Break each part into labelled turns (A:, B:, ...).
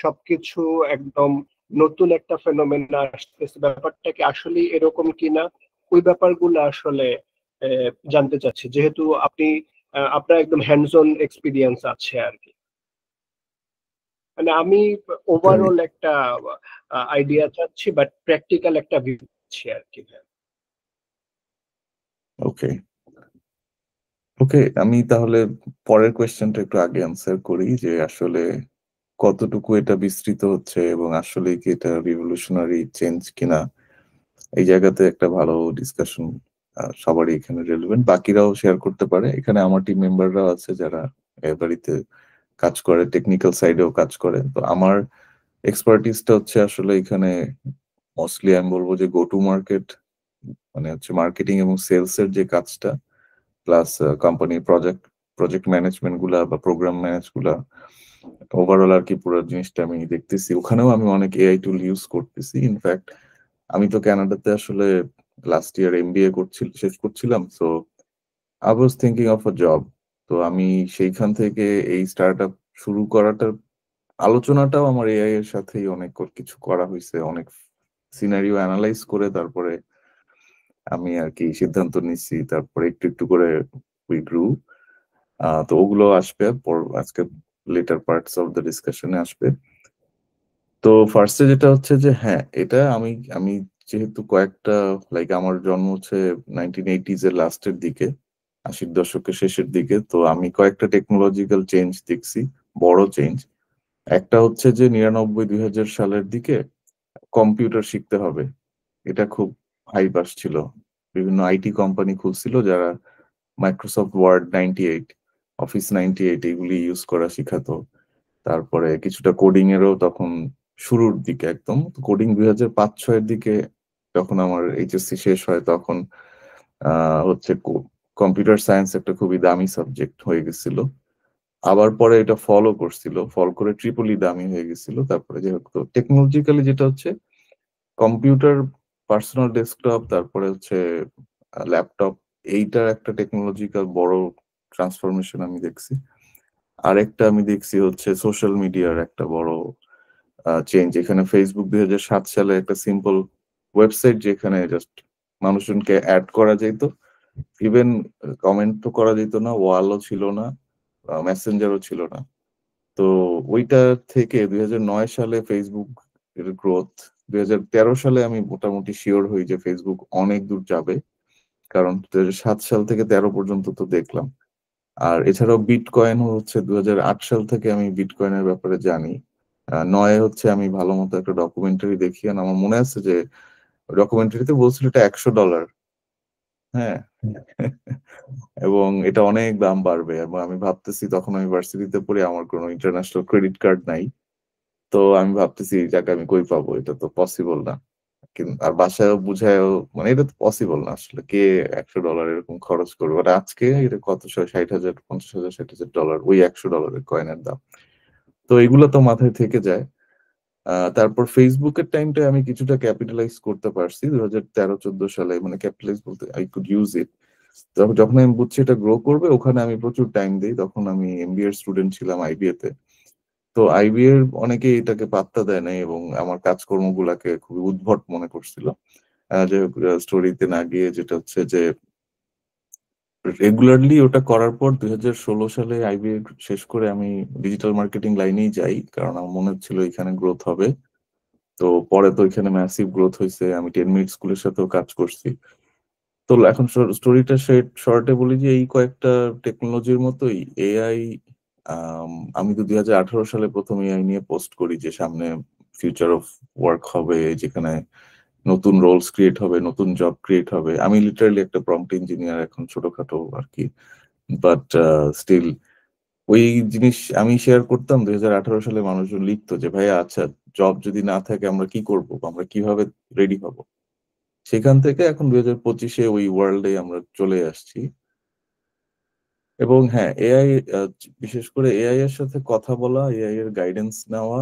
A: সবকিছু একদম নতুন একটা ফেনোমেনা আসতেছে, ব্যাপারটা কি আসলে এরকম কিনা, ওই ব্যাপারগুলো আসলে জানতে চাচ্ছি, যেহেতু আপনার একদম হ্যান্ডস অন এক্সপিরিয়েন্স আছে আর কি। মানে আমি ওভারঅল একটা আইডিয়া চাচ্ছি, বাট প্র্যাকটিক্যাল একটা ভিউ চাচ্ছি আর কি।
B: ওকে ওকে, আমি তাহলে পরের কোয়েশ্চেনটা একটু আগে আনসার করি, যে আসলে কতটুকু এটা বিস্তৃত হচ্ছে এবং আসলে কি এটা রিভলিউশনারি চেঞ্জ কিনা। এই জায়গাতে একটা ভালো ডিসকাশন সবারই এখানে রেলেভেন্ট, বাকিরাও শেয়ার করতে পারে। এখানে আমার টিম মেম্বাররাও আছে যারা বাড়িতে কাজ করে, টেকনিক্যাল সাইডেও কাজ করে। তো আমার এক্সপার্টিসটা হচ্ছে আসলে এখানে মোস্টলি আমি বলবো যে গো টু মার্কেট, মানে হচ্ছে মার্কেটিং এবং সেলস এর যে কাজটা, প্লাস কোম্পানির প্রজেক্ট ম্যানেজমেন্ট গুলা বা প্রোগ্রাম ম্যানেজ গুলা, ওভারঅল আর কি পুরো জিনিসটা আমি দেখতেছি। ওখানেও আমি অনেক এআই টুল ইউজ করতেছি। ইনফ্যাক্ট আমি তো কানাডাতে আসলে লাস্ট ইয়ার এমবিএ শেষ করছিলাম, so I was thinking of a job. তো আমি সেইখান থেকে এই স্টার্ট আপ শুরু করাটার আলোচনাটাও আমার এআই এর সাথেই অনেক কিছু করা হয়েছে, অনেক সিনারিও অ্যানালাইজ করে তারপরে আমি আর কি সিদ্ধান্ত নিচ্ছি, তারপরে একটু একটু করে উই গ্রু। তো ওগুলো আসবে আজকে লেটার পার্টস অফ দ্য ডিসকাশনে আসবে। তো ফার্স্টে যেটা হচ্ছে যে হ্যাঁ, এটা আমি আমি যেহেতু কয়েকটা, লাইক আমার জন্ম হচ্ছে 1980s এর লাস্টের দিকে, 80-র দশকের শেষের দিকে। তো আমি কয়েকটা টেকনোলজিক্যাল চেঞ্জ দেখছি, বড় চেঞ্জ। একটা হচ্ছে যে 99-2000 সালের দিকে কম্পিউটার শিখতে হবে, এটা খুব হাইপ আসছিল। বিভিন্ন আইটি কোম্পানি খুলছিল যারা মাইক্রোসফট ওয়ার্ড 98, অফিস 98 এগুলি ইউজ করা শিখাতো। তারপরে কিছুটা কোডিং এরও তখন শুরুর দিকে, একদম কোডিং 2005-06 দিকে যখন আমার এইচএসসি শেষ হয়, তখন হচ্ছে কম্পিউটার সায়েন্স একটা খুবই দামি সাবজেক্ট হয়ে গেছিল। আবার পরে এটা ফল করে ট্রিপলি দামি হয়ে গেছিল। তারপরে যে টেকনোলজিক্যালি যেটা হচ্ছে কম্পিউটার, পার্সোনাল ডেস্কটপ, তারপরে হচ্ছে ল্যাপটপ, এইটার একটা টেকনোলজিক্যাল বড় ট্রান্সফরমেশন আমি দেখছি। আরেকটা আমি দেখছি হচ্ছে সোশ্যাল মিডিয়ার একটা বড় চেঞ্জ। এখানে ফেসবুক 2007 সালে একটা সিম্পল ওয়েবসাইট, যেখানে জাস্ট মানুষজনকে অ্যাড করা যেত, ইভেন কমেন্ট তো করা যেত না, ওয়ালও ছিল না, মেসেঞ্জারও ছিল না। তো ওইটা থেকে 2009 সালে ফেসবুক এর গ্রোথ, 2013 সালে আমি মোটামুটি শিওর হই যে ফেসবুক অনেক দূর যাবে, কারণ 2007 সাল থেকে 13 পর্যন্ত তো দেখলাম। আর এছাড়াও বিটকয়েন হচ্ছে 2008 সাল থেকে আমি বিটকয়েনের ব্যাপারে জানি। নয় হচ্ছে আমি ভালো মতো একটা ডকুমেন্টারি দেখি, আর আমার মনে আছে যে ডকুমেন্টারিতে বলছিল এটা $100। হ্যাঁ। এবং এটা অনেক দাম বাড়বে, এবং আমি ভাবতেছি, তখন আমি ভার্সিটিতে পড়ি, আমার কোনো ইন্টারন্যাশনাল ক্রেডিট কার্ড নাই। তো আমি ভাবতেছি এই টাকা আমি কই পাবো, এটা তো পসিবল না। আর বাসায় বুঝায়ও, মানে এটা তো পসিবল না আসলে, কে $100 এরকম খরচ করবে। আর আজকে এটা কত, 60,000, 50,000, $60,000 ওই $100 কয়েনের দাম। তো এগুলো তো মাথায় থেকে যায়। তারপর ফেসবুকের টাইমটা আমি কিছুটা ক্যাপিটালাইজ করতে পারছি 2013-14 সালে, মানে ক্যাপিটালাইজ বলতে আই কুড ইউজ ইট। যখন আমি বুঝছি এটা গ্রো করবে, ওখানে আমি প্রচুর টাইম দিই। তখন আমি এমবিএ স্টুডেন্ট ছিলাম আইবিএ তে। তো আইবিএ এর অনেকে এটাকে পাত্তা দেয় নাই এবং আমার কাজকর্মগুলাকে খুবই উদ্ভট মনে করছিল। যে স্টোরিতে না গিয়ে, যেটা হচ্ছে যে রেগুলারলি ওটা করার পর 2016 সালে আইবিএ শেষ করে আমি ডিজিটাল মার্কেটিং লাইনেই যাই, কারণ আমার মনে হচ্ছিল এখানে গ্রোথ হবে। তো পরে তো এখানে ম্যাসিভ গ্রোথ হয়েছে, আমি 10 মিনিট স্কুলের সাথেও কাজ করছি। তো এখন স্টোরিটা শর্টে বলি যে এই কয়েকটা টেকনোলজির মতোই এআই, আমি তো 2018 সালে প্রথম এআই নিয়ে পোস্ট করি যে সামনে ফিউচার অফ ওয়ার্ক হবে, যেখানে নতুন রোলস ক্রিয়েট হবে, নতুন জব ক্রিয়েট হবে। আমি লিটারালি একটা প্রম্পট ইঞ্জিনিয়ার এখন, ছোটখাটো আর কি, বাট স্টিল ওই জিনিস আমি শেয়ার করতাম। 2018 সালে মানুষজন লিখতো যে ভাইয়া আচ্ছা, জব যদি না থাকে আমরা কি করব, আমরা কিভাবে রেডি হব। সেখান থেকে এখন 2025-এ ওই ওয়ার্ল্ডে আমরা চলে আসছি। এবং হ্যাঁ, এআই, বিশেষ করে এআই এর সাথে কথা বলা, এআই এর গাইডেন্স নেওয়া,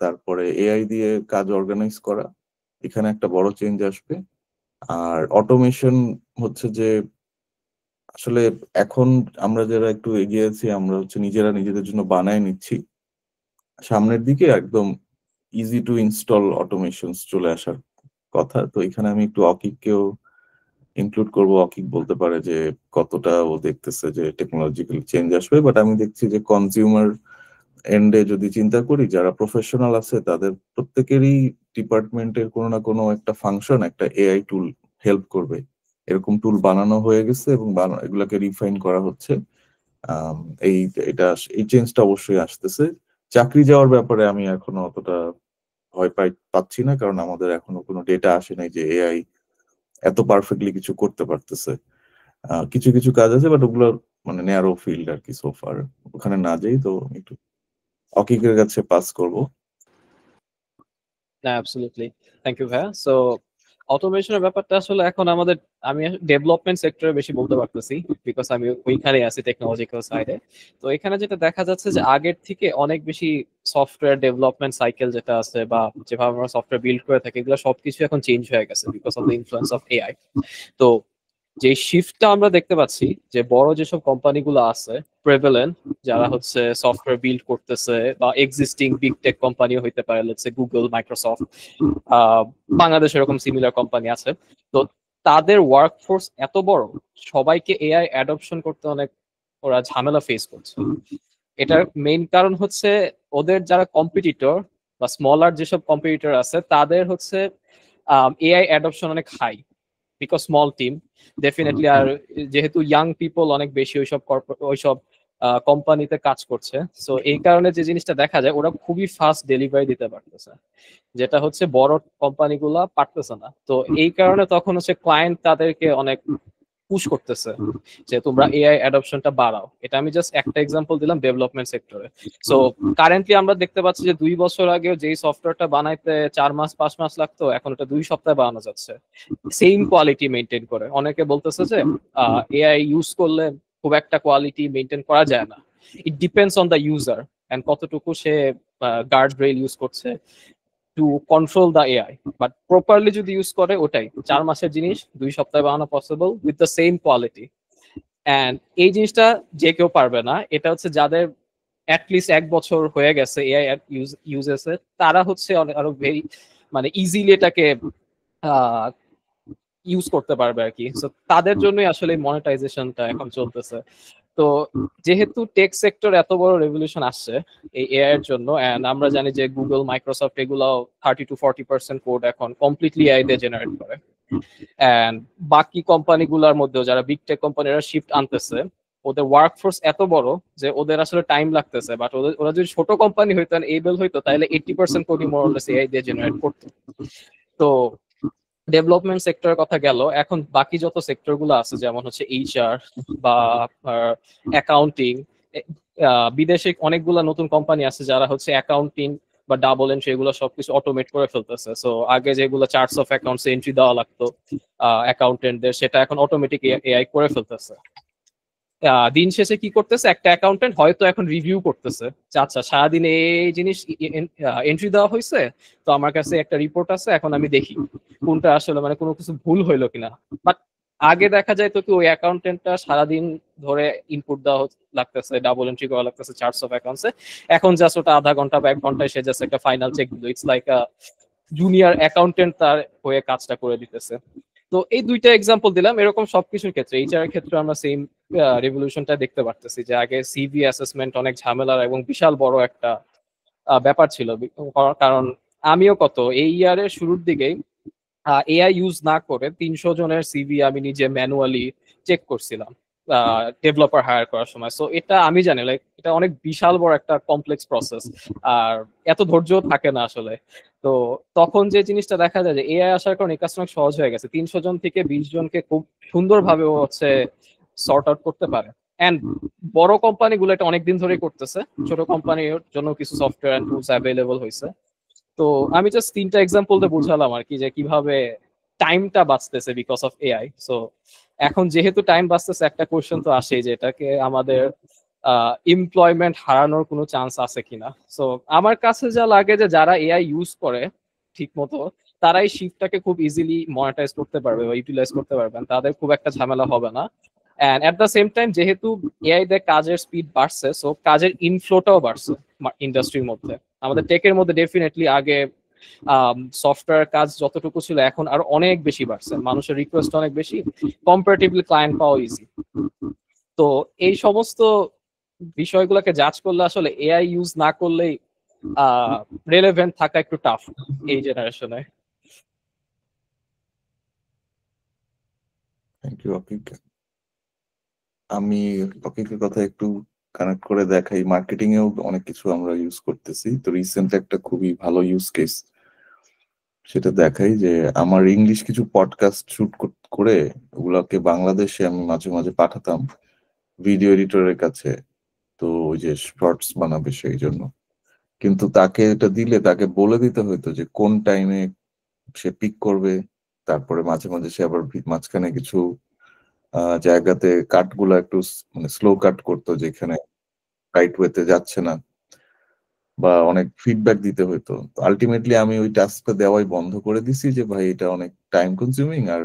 B: তারপরে এআই দিয়ে কাজ অর্গানাইজ করা, এখানে একটা বড় চেঞ্জ আসবে। আর অটোমেশন হচ্ছে যে আসলে এখন আমরা যারা একটু এগিয়ে আছি, আমরা হচ্ছে নিজেরা নিজেদের জন্য বানায় নিচ্ছি। সামনের দিকে একদম ইজি টু ইনস্টল অটোমেশনস চলে আসার কথা। তো এখানে আমি একটু অকিককেও ইনক্লুড করবো। অকিক বলতে পারে যে কতটা ও দেখতেছে যে টেকনোলজিক্যাল চেঞ্জ আসবে, বাট আমি দেখছি যে কনজিউমার এন্ডে যদি চিন্তা করি, যারা প্রফেশনাল আছে তাদের প্রত্যেকেরই ডিপার্টমেন্টের কোনো না কোনো একটা ফাংশন একটা এআই টুল হেল্প করবে, এরকম টুল বানানো হয়ে গেছে এবং এগুলাকে রিফাইন করা হচ্ছে। আম, এই এই চেঞ্জটা অবশ্যই আসতেছে। চাকরি যাওয়ার ব্যাপারে আমি এখনো অতটা ভয় পাচ্ছি না, কারণ আমাদের এখনো কোনো ডেটা আসে নাই যে এআই এত পারফেক্টলি কিছু করতে পারতেছে। কিছু কিছু কাজ আছে, বাট ওগুলো মানে ন্যারো ফিল্ড আর কি সোফার, ওখানে না যাই। তো একটু অকিকের কাছে পাস করব।
C: অ্যাবসলিউটলি, থ্যাংক ইউ ভাইয়া। সো অটোমেশনের ব্যাপারটা আসলে এখন আমাদের, আমি ডেভেলপমেন্ট সেক্টরে বেশি বলতে পারতেছি বিকজ আমি ওইখানে আছি টেকনোলজিক্যাল সাইডে। তো এখানে যেটা দেখা যাচ্ছে যে আগের থেকে অনেক বেশি সফটওয়্যার ডেভেলপমেন্ট সাইকেল যেটা আছে বা যেভাবে আমরা সফটওয়্যার বিল্ড করে থাকি এগুলো সবকিছু এখন চেঞ্জ হয়ে গেছে because of the influence of AI. তো যে শিফটটা আমরা দেখতে পাচ্ছি যে বড় যেসব কোম্পানিগুলো আছে প্রেভেলেন্ট, যারা হচ্ছে সফটওয়্যার বিল্ড করতেছে বা এক্সিস্টিং বিগ টেক কোম্পানিও হইতে পারে, let's say Google, Microsoft, Bangladesh এরকম সিমিলার কোম্পানি আছে। তো তাদের ওয়ার্কফোর্স এত বড়, সবাইকে এআই অ্যাডপশন করতে অনেক ওরা ঝামেলা ফেস করছে। এটার মেইন কারণ হচ্ছে ওদের যারা কম্পিটিটর বা স্মলার যেসব কম্পিটিটর আছে তাদের হচ্ছে এআই অ্যাডপশন অনেক high because small team definitely. আর যেহেতু ইয়াং পিপল অনেক বেশি ওইসব কোম্পানিতে কাজ করছে, সো এই কারণে যে জিনিসটা দেখা যায় ওরা খুবই ফাস্ট ডেলিভারি দিতে পারতেছে, যেটা হচ্ছে বড় কোম্পানিগুলা পারতেছে না। তো এই কারণে তখন হচ্ছে ক্লায়েন্ট তাদেরকে অনেক পুশ করতেছে যে তোমরা এআই অ্যাডপশনটা বাড়াও। এটা আমি জাস্ট একটা এক্সাম্পল দিলাম ডেভেলপমেন্ট সেক্টরে। সো কারেন্টলি আমরা দেখতে পাচ্ছি যে 2 বছর আগে যেই সফটওয়্যারটা বানাইতে 4 মাস 5 মাস লাগতো, এখন ওটা 2 সপ্তাহে বানানো যাচ্ছে সেম কোয়ালিটি মেনটেন করে। অনেকে বলতেছে যে এআই ইউজ করলে খুব একটা কোয়ালিটি মেনটেন করা যায় না। It depends on the user and কতটুকু সে গার্ড রেল ইউজ করছে to control the AI. But properly যদি ইউজ করে ওটাই 4 মাসের জিনিস 2 সপ্তাহে বানানো possible with the same quality. And এই জিনিসটা যে কেউ পারবে না, এটা হচ্ছে যাদের অ্যাটলিস্ট 1 বছর হয়ে গেছে এআই ইউজেসে, তারা হচ্ছে আরো ভেরি মানে ইজিলি এটাকে ইউজ করতে পারবে আর কি। সো তাদের জন্যই আসলে মনিটাইজেশনটা এখন চলতেছে। তো যেহেতু টেক সেক্টর এত বড় রেভলিউশন আসছে এই এআই এর জন্য, এন্ড আমরা জানি যে গুগল, মাইক্রোসফট এগুলো 30 to 40% কোড এখন কমপ্লিটলি এআই দিয়ে জেনারেট করে। এন্ড বাকি কোম্পানিগুলোর মধ্যেও যারা বিগ টেক কোম্পানিরা শিফট আনতেছে, ওদের ওয়ার্কফোর্স এত বড় যে ওদের আসলে টাইম লাগতেছে। বাট ওরা যদি ছোট কোম্পানি হইতো এবল হইতো তাহলে 80% কোডই মোরলেস এআই দিয়ে জেনারেট করতো। তো ডেভেলপমেন্ট সেক্টরের কথা গেল, এখন বাকি যত সেক্টর গুলো আছে যেমন হচ্ছে এইচআর বা অ্যাকাউন্টিং, বিদেশে অনেকগুলো নতুন কোম্পানি আছে যারা হচ্ছে অ্যাকাউন্টিং বা ডাবল এন্ট্রি এগুলো সবকিছু অটোমেট করে ফেলতেছে। সো আগে যেগুলো চার্টস অফ অ্যাকাউন্টস এন্ট্রি দেওয়া লাগতো অ্যাকাউন্টেন্টদের, সেটা এখন অটোমেটিক এআই করে ফেলতেছে। দিন শেষে কি করতেছে, একটা অ্যাকাউন্টেন্ট হয়তো এখন রিভিউ করতেছে আচ্ছা সারাদিন এই জিনিস এন্ট্রি দেওয়া হয়েছে, তো আমার কাছে একটা রিপোর্ট আছে, এখন আমি দেখি কোনটা আসলে মানে কোনো কিছু ভুল হইলো কিনা। বাট আগে দেখা যায় তো কি ওই অ্যাকাউন্টেন্টটা সারাদিন ধরে ইনপুট দেওয়া লাগতেছে, ডাবল এন্ট্রি করা লাগতেছে চার্টস অফ অ্যাকাউন্টসে। এখন জাস্ট ওটা আধা ঘন্টা বা 1 ঘন্টায় সে জাস্ট একটা ফাইনাল চেক দিল। It's like a junior accountant তার হয়ে কাজটা করে দিতেছে। তো এই দুইটা এক্সাম্পল দিলাম। এরকম সবকিছুর ক্ষেত্রে এইচআর এর ক্ষেত্রে আমরা সেম রেভলিউশনটা দেখতে পারতেছি যে আগে সিভি অ্যাসেসমেন্ট অনেক ঝামেলার এবং বিশাল বড় একটা ব্যাপার ছিল। কারণ আমিও এই ইয়ারের শুরুর দিকেই এআই ইউজ না করে 300 জনের সিভি আমি নিজে ম্যানুয়ালি চেক করছিলাম ডেভেলপার হায়ার করার সময়। সো এটা আমি জানি লাইক এটা অনেক বিশাল বড় একটা কমপ্লেক্স প্রসেস, আর এত ধৈর্য থাকে না আসলে। তো তখন যে জিনিসটা দেখা যায় যে এআই আসার কারণে এই কাজটা অনেক সহজ হয়ে গেছে। 300 জন থেকে 20 জনকে খুব সুন্দরভাবে ও হচ্ছে সর্ট আউট করতে পারে। এন্ড বড় কোম্পানিগুলো এটা অনেকদিন ধরেই করতেছে, ছোট কোম্পানির জন্য কিছু সফটওয়্যার এন্ড টুলস অ্যাভেলেবল হয়েছে। তো আমি জাস্ট 3টা এক্সাম্পল দিয়ে বুঝালাম আর কি যে কিভাবে টাইমটা বাঁচতেছে বিকজ অফ এআই। সো এখন যেহেতু টাইম বাঁচতেছে, একটা কোশ্চেন তো আসেই যে এটাকে আমাদের এমপ্লয়মেন্ট হারানোর কোনো চান্স আছে কিনা। সো আমার কাছে যা লাগে যে যারা এআই ইউজ করে ঠিক মতো তারাই শিফটটাকে খুব ইজিলি মনিটাইজ করতে পারবে বা ইউটিলাইজ করতে পারবেন, তাদের খুব একটা ঝামেলা হবে না। And at the same time যেহেতু এআই দিয়ে কাজের স্পিড বাড়ছে, সো কাজের ইনফ্লোটাও বাড়ছে ইন্ডাস্ট্রির মধ্যে। আমাদের টেকের মধ্যে ডেফিনেটলি আগে সফটওয়্যার কাজ যতটুকু ছিল এখন আরো অনেক বেশি বাড়ছে, মানুষের রিকোয়েস্ট অনেক বেশি, কম্পারেটিভলি ক্লায়েন্ট পাওয়া ইজি। তো এই সমস্ত বিষয়গুলোকে জাজ করলে আসলে এআই ইউজ না করলেই রেলেভেন্ট থাকা একটু টাফ এই জেনারেশনে।
B: Thank you Akik. আমি অকিকের কথা একটু কানেক্ট করে দেখাই, মার্কেটিং এও অনেক কিছু আমরা ইউজ করতেছি। তো রিসেন্ট একটা খুবই ভালো ইউজ কেস সেটা দেখাই, যে আমার ইংলিশ কিছু পডকাস্ট শুট করে ওগুলোকে বাংলাদেশে আমি মাঝে মাঝে পাঠাতাম ভিডিও এডিটরের কাছে, তো ওই যে শর্টস বানাবে সেই জন্য। কিন্তু তাকে এটা দিলে তাকে বলে দিতে হতো যে কোন টাইমে সে পিক করবে, তারপরে মাঝে মাঝে সে আবার মাঝখানে কিছু জায়গাতে কাটগুলো একটু মানে স্লো কাট করতো যেখানে রাইট ওয়েতে যাচ্ছে না, বা অনেক ফিডব্যাক দিতে হতো। তো আলটিমেটলি আমি ওই টাস্কটা দেওয়াই বন্ধ করে দিছি, যে ভাই এটা অনেক টাইম কনজিউমিং, আর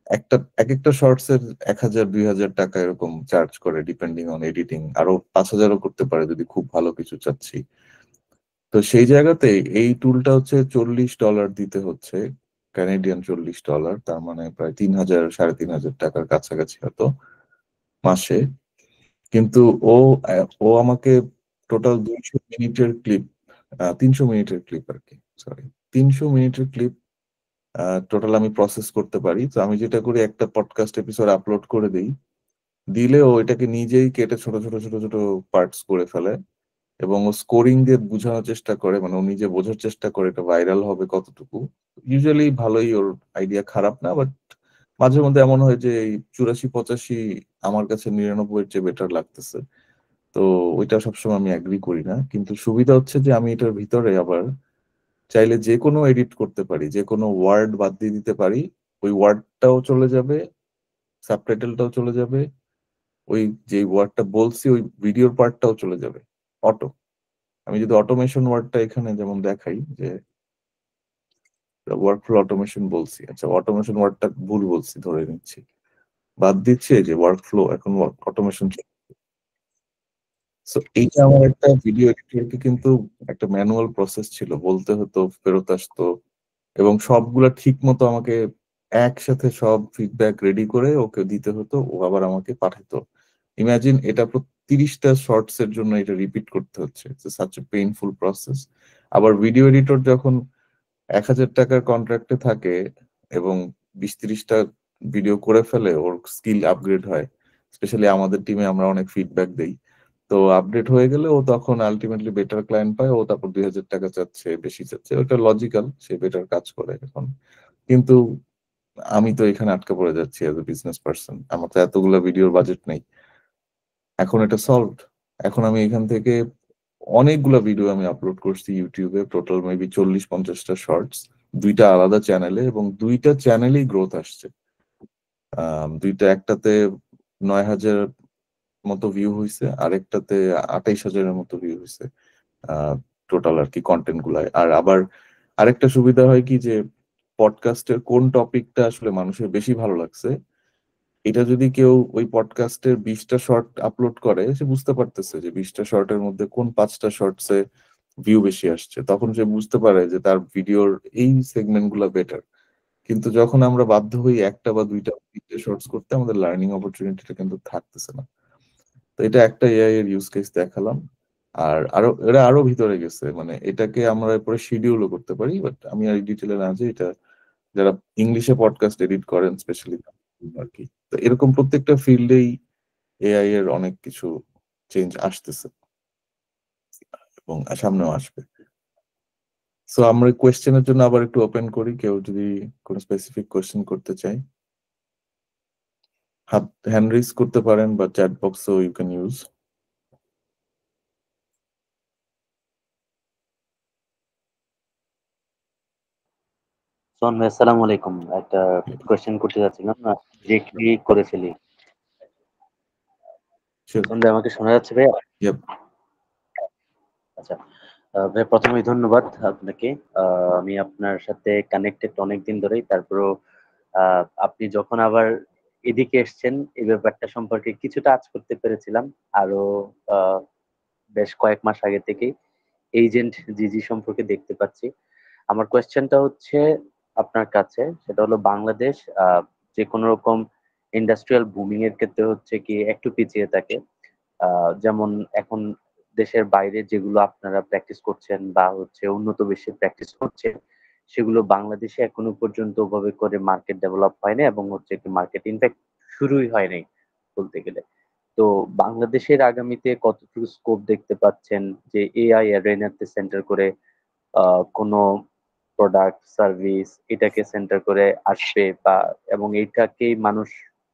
B: এক একটা শর্টস এর 1,000-2,000 টাকা এরকম চার্জ করে ডিপেন্ডিং অন এডিটিং, আরো 5,000ও করতে পারে যদি খুব ভালো কিছু চাচ্ছি। তো সেই জায়গাতে এই টুলটা হচ্ছে $40 দিতে হচ্ছে, কানাডিয়ান $40, তার মানে প্রায় 3,000-3,500 টাকার কাছাকাছি হতো মাসে। কিন্তু ও ও আমাকে টোটাল 200 মিনিটের ক্লিপ, 300 মিনিটের ক্লিপ আর কি, সরি 300 মিনিটের ক্লিপ টোটাল আমি প্রসেস করতে পারি। তো আমি যেটা করি, একটা পডকাস্ট এপিসোড আপলোড করে দিই, দিলে ও এটাকে নিজেই কেটে ছোট ছোট ছোট ছোট পার্টস করে ফেলে, এবং ও স্কোরিং দিয়ে বোঝানোর চেষ্টা করে, মানে ও নিজে বোঝার চেষ্টা করে এটা ভাইরাল হবে কতটুকু। ইউজুয়ালি ভালোই, ওর আইডিয়া খারাপ না, বাট মাঝে মধ্যে এমন হয় যে এই 84-85 আমার কাছে 99-এর চেয়ে বেটার লাগতেছে। তো ওইটা সবসময় আমি অ্যাগ্রি করি না, কিন্তু সুবিধা হচ্ছে যে আমি এটার ভিতরে আবার চাইলে যে কোনো এডিট করতে পারি, যে কোনো ওয়ার্ড বাদ দিয়ে দিতে পারি, ওই ওয়ার্ডটাও চলে যাবে, সাবটাইটেলটাও চলে যাবে, ওই যে ওয়ার্ডটা বলছি ওই ভিডিওর পার্টটাও চলে যাবে অটো। আমি যদি অটোমেশন ওয়ার্ডটা এখানে যেমন দেখাই, যে ওয়ার্কফ্লো অটোমেশন বলছি, আচ্ছা অটোমেশন ওয়ার্ডটা ভুল বলছি ধরে নিচ্ছি, বাদ দিচ্ছি, এই যে ওয়ার্কফ্লো এখন অটোমেশন। সো এইটা আমার একটা ভিডিও এডিটরকে কিন্তু একটা ম্যানুয়াল প্রসেস ছিল, বলতে হতো, ফেরত আসতো, এবং সবগুলা ঠিক মতো আমাকে একসাথে সব ফিডব্যাক রেডি করে ওকে দিতে হতো, ও আবার আমাকে পাঠাতো। ইমাজিন এটা 30টা শর্টস এর জন্য এটা রিপিট করতে হচ্ছে, সাচ এ পেইনফুল প্রসেস। আবার ভিডিও এডিটর যখন 1,000 টাকার কন্ট্রাক্টে থাকে এবং 20-30টা ভিডিও করে ফেলে, ওর স্কিল আপগ্রেড হয়। স্পেশালি আমাদের টিমে আমরা অনেক ফিডব্যাক দেই, তো আপডেট হয়ে গেলে ও তখন আলটিমেটলি বেটার ক্লায়েন্ট পায়, ও তারপর 2,000 টাকা চাচ্ছে, বেশি চাচ্ছে, ওটা লজিক্যাল, সে বেটার কাজ করে এখন। কিন্তু আমি তো এখানে আটকা পড়ে যাচ্ছি এজ এ বিজনেস পার্সন, আমার তো এতগুলো ভিডিওর বাজেট নেই। এখন এটা সলভড, এখন আমি এখান থেকে অনেকগুলা ভিডিও আমি আপলোড করছি ইউটিউবে, টোটাল মেবি 40-50টা শর্টস, দুইটা আলাদা চ্যানেলে, এবং দুইটা চ্যানেলেই গ্রোথ আসছে। দুইটা, একটাতে 9,000 মতো ভিউ হয়েছে, আরেকটাতে 28,000-এর মতো ভিউ হয়েছে টোটাল আর কি কন্টেন্ট গুলাই। আর আবার আরেকটা সুবিধা হয় কি, যে পডকাস্টের কোন টপিকটা আসলে মানুষের বেশি ভালো লাগছে, এটা যদি কেউ ওই পডকাস্টের 20টা শর্ট আপলোড করে, সে বুঝতে পারতেছে যে 20টা শর্টের মধ্যে কোন 5টা শর্টসে ভিউ বেশি আসছে, তখন সে বুঝতে পারে যে তার ভিডিওর এই সেগমেন্ট গুলা বেটার। কিন্তু যখন আমরা বাধ্য হই একটা বা দুইটা তিনটে শর্টস করতে, আমাদের লার্নিং অপরচুনিটিটা কিন্তু থাকতেছে না। তো এটা একটা এআই এর ইউজ কেস দেখালাম। আর আরো এরা আরো ভিতরে গেছে, মানে এটাকে আমরা পরে শিডিউলও করতে পারি, বাট আমি আর ডিটেলে না যে এটা যারা ইংলিশে পডকাস্ট এডিট করেন স্পেশালি আর কি। তো এরকম প্রত্যেকটা ফিল্ডেই এআই এর অনেক কিছু চেঞ্জ আসতেছে এবং সামনেও আসবে। সো আমরা কোয়েশ্চেনের জন্য আবার একটু ওপেন করি, কেউ যদি কোনো স্পেসিফিক কোয়েশ্চেন করতে চাই হাত হ্যান্ড রেজ করতে পারেন, বা চ্যাট বক্সও ইউ ক্যান ইউজ।
D: সোহান ভাই আসসালামু আলাইকুম, একটা কোয়েশ্চেন করতে যাচ্ছিলাম, ডিরেক্টলি করে ফেলি। সোহান ভাই আমাকে শোনা যাচ্ছে ভাই?
B: Yep.
D: আচ্ছা ভাই, প্রথমেই ধন্যবাদ আপনাকে। আমি আপনার সাথে কানেক্টেড অনেকদিন ধরেই, তারপরও আপনি যখন আবার এদিকে এসছেন এই ব্যাপারটা সম্পর্কে কিছুটা আঁচ করতে পেরেছিলাম আরো বেশ কয়েক মাস আগে থেকেই। এজেন্ট জিজি সম্পর্কে দেখতে পাচ্ছি। আমার কোয়েশ্চেনটা হচ্ছে আপনার কাছে, সেটা হলো বাংলাদেশ যে কোনো রকম ইন্ডাস্ট্রিয়াল বুমিং এর ক্ষেত্রে হচ্ছে কি একটু পিছিয়ে থাকে। যেমন এখন দেশের বাইরে যেগুলো আপনারা প্র্যাকটিস করছেন বা হচ্ছে উন্নত বিশ্বে প্র্যাকটিস করছেন, সেগুলো বাংলাদেশে এখনো পর্যন্ত ওভাবে করে মার্কেট ডেভেলপ হয়নি এবং হচ্ছে কি মার্কেট ইনফ্যাক্ট শুরুই হয় নাই বলতে গেলে। তো বাংলাদেশের আগামীতে কতটুকু স্কোপ দেখতে পাচ্ছেন যে এআই অ্যারেনাতে সেন্টার করে কোনো প্রোডাক্ট সার্ভিস এটাকে সেন্টার করে আসবে বা এবং এইটাকেই মানুষ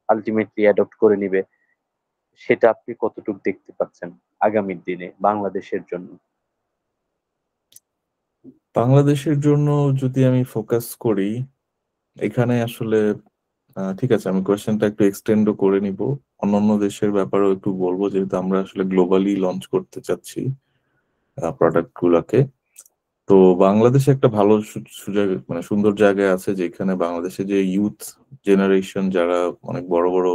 D: আলটিমেটলি অ্যাডপ্ট করে নিবে, সেটা আপনি কতটুকু দেখতে পাচ্ছেন আগামীর দিনে বাংলাদেশের জন্য?
B: বাংলাদেশের জন্য যদি আমি ফোকাস করি, এখানে আসলে ঠিক আছে, আমি কোয়েশ্চেনটা একটু এক্সটেন্ডও করে নিব, অন্যান্য দেশের ব্যাপারেও একটু বলবো, যেহেতু আমরা আসলে গ্লোবালি লঞ্চ করতে চাচ্ছি প্রোডাক্ট গুলাকে। তো বাংলাদেশে একটা ভালো সুযোগ, মানে সুন্দর জায়গায় আছে, যেখানে বাংলাদেশে যে ইউথ জেনারেশন যারা অনেক বড় বড়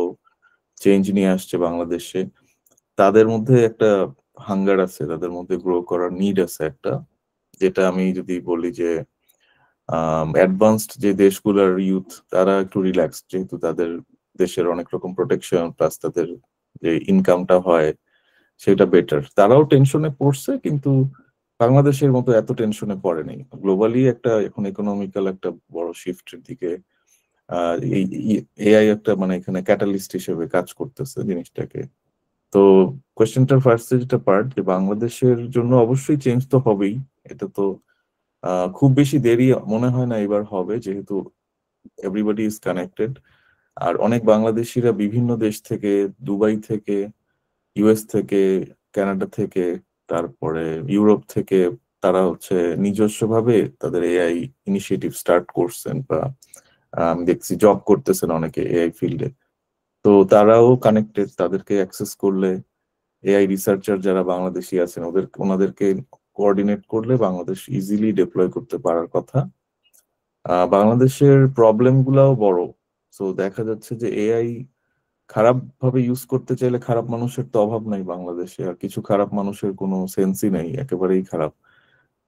B: চেঞ্জ নিয়ে আসছে বাংলাদেশে, তাদের মধ্যে একটা হাঙ্গার আছে, তাদের মধ্যে গ্রো করার নিড আছে একটা, যেটা আমি যদি বলি যে অ্যাডভান্সড যে দেশগুলোর ইউথ তারা একটু রিল্যাক্স, যেহেতু তাদের দেশের অনেক রকম প্রোটেকশন প্লাস তাদের যে ইনকামটা হয় সেটা বেটার, তারাও টেনশনে পড়ছে, কিন্তু বাংলাদেশের মতো এত টেনশনে পড়েনি। গ্লোবালি একটা এখন ইকোনমিক্যাল একটা বড় শিফটের দিকে এই এআই একটা মানে এখানে ক্যাটালিস্ট হিসেবে কাজ করতেছে জিনিসটাকে। তো কোয়েশ্চেনটার ফার্স্ট যেটা পার্ট, যে বাংলাদেশের জন্য অবশ্যই চেঞ্জ তো হবেই, এটা তো খুব বেশি দেরি মনে হয় না এবার হবে, যেহেতু এভরিবডি ইজ কানেক্টেড। আর অনেক বাংলাদেশিরা বিভিন্ন দেশ থেকে, দুবাই থেকে, ইউএস থেকে, কানাডা থেকে, তারপরে ইউরোপ থেকে, তারা হচ্ছে নিজস্বভাবে তাদের এআই ইনিশিয়েটিভ স্টার্ট করছেন, বা আমি দেখছি জব করতেছেন অনেকে এআই ফিল্ডে। তো তারাও কানেক্টেড, তাদেরকে অ্যাক্সেস করলে, এআই রিসার্চার যারা বাংলাদেশি আছেন ওনাদেরকে কোঅর্ডিনেট করলে বাংলাদেশ ইজিলি ডিপ্লয় করতে পারার কথা। বাংলাদেশের প্রবলেম গুলাও বড়, তো দেখা যাচ্ছে যে এআই খারাপ ভাবে ইউজ করতে চাইলে খারাপ মানুষের তো অভাব নাই বাংলাদেশে, আর কিছু খারাপ মানুষের কোনো সেন্সই নাই, একেবারেই খারাপ।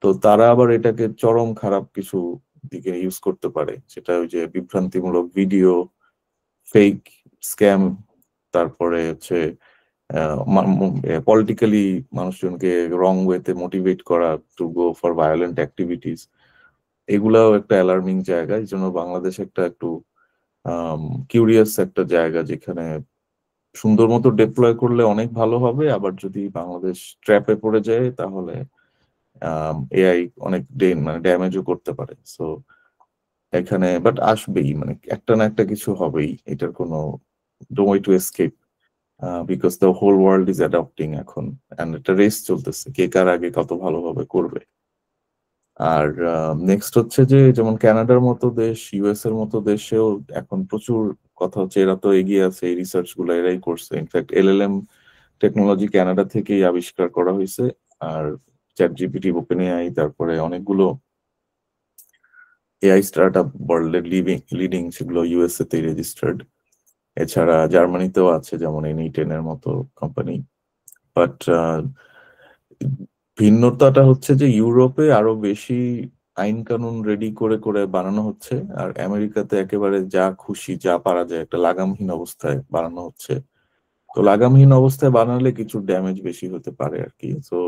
B: তো তারা আবার এটাকে চরম খারাপ কিছু দিকে ইউজ করতে পারে, সেটা ওই যে বিভ্রান্তিমূলক ভিডিও, ফেক স্ক্যাম, তারপরে হচ্ছে পলিটিক্যালি মানুষজনকে রং ওয়েতে মোটিভেট করা to go for violent activities. এগুলাও একটা অ্যালার্মিং জায়গা, এই জন্য বাংলাদেশ একটা একটু কিউরিয়াস একটা জায়গা, যেখানে সুন্দর মতো ডিপ্লয় করলে অনেক ভালো হবে, আবার যদি বাংলাদেশ ট্র্যাপে পড়ে যায় তাহলে এআই অনেক মানে ড্যামেজও করতে পারে। সো এখানে বাট আসবেই, মানে একটা না একটা কিছু হবেই, এটার কোনো no way to escape, because the whole world is adapting এখন, এন্ড একটা রেস চলতেছে কে কার আগে কত ভালোভাবে করবে। আর নেক্সট হচ্ছে যে যেমন কানাডার মতো দেশ, ইউএস এর মতো দেশেও এখন প্রচুর কথা হচ্ছে, এরা তো এগিয়ে আছে, এই রিসার্চ গুলো এরাই করছে। ইনফ্যাক্ট এলএলএম টেকনোলজি কানাডা থেকেই আবিষ্কার করা হয়েছে, আর চ্যাট জিপিটি, ওপেন এআই, তারপরে অনেকগুলো এআই স্টার্ট আপ ওয়ার্ল্ডের লিডিং সেগুলো ইউএসএ তে রেজিস্টার্ড। এছাড়া জার্মানিতেও আছে, যেমন NE10 এর মতো কোম্পানি। বাট ভিন্নতাটা হচ্ছে যে ইউরোপে আরো বেশি আইন কানুন রেডি করে করে বানানো হচ্ছে, আর আমেরিকাতে একেবারে যা খুশি যা পারা যায় একটা লাগামহীন অবস্থায় বানানো হচ্ছে। তো লাগামহীন অবস্থায় বানালে কিছু ড্যামেজ বেশি হতে পারে আর কি। তো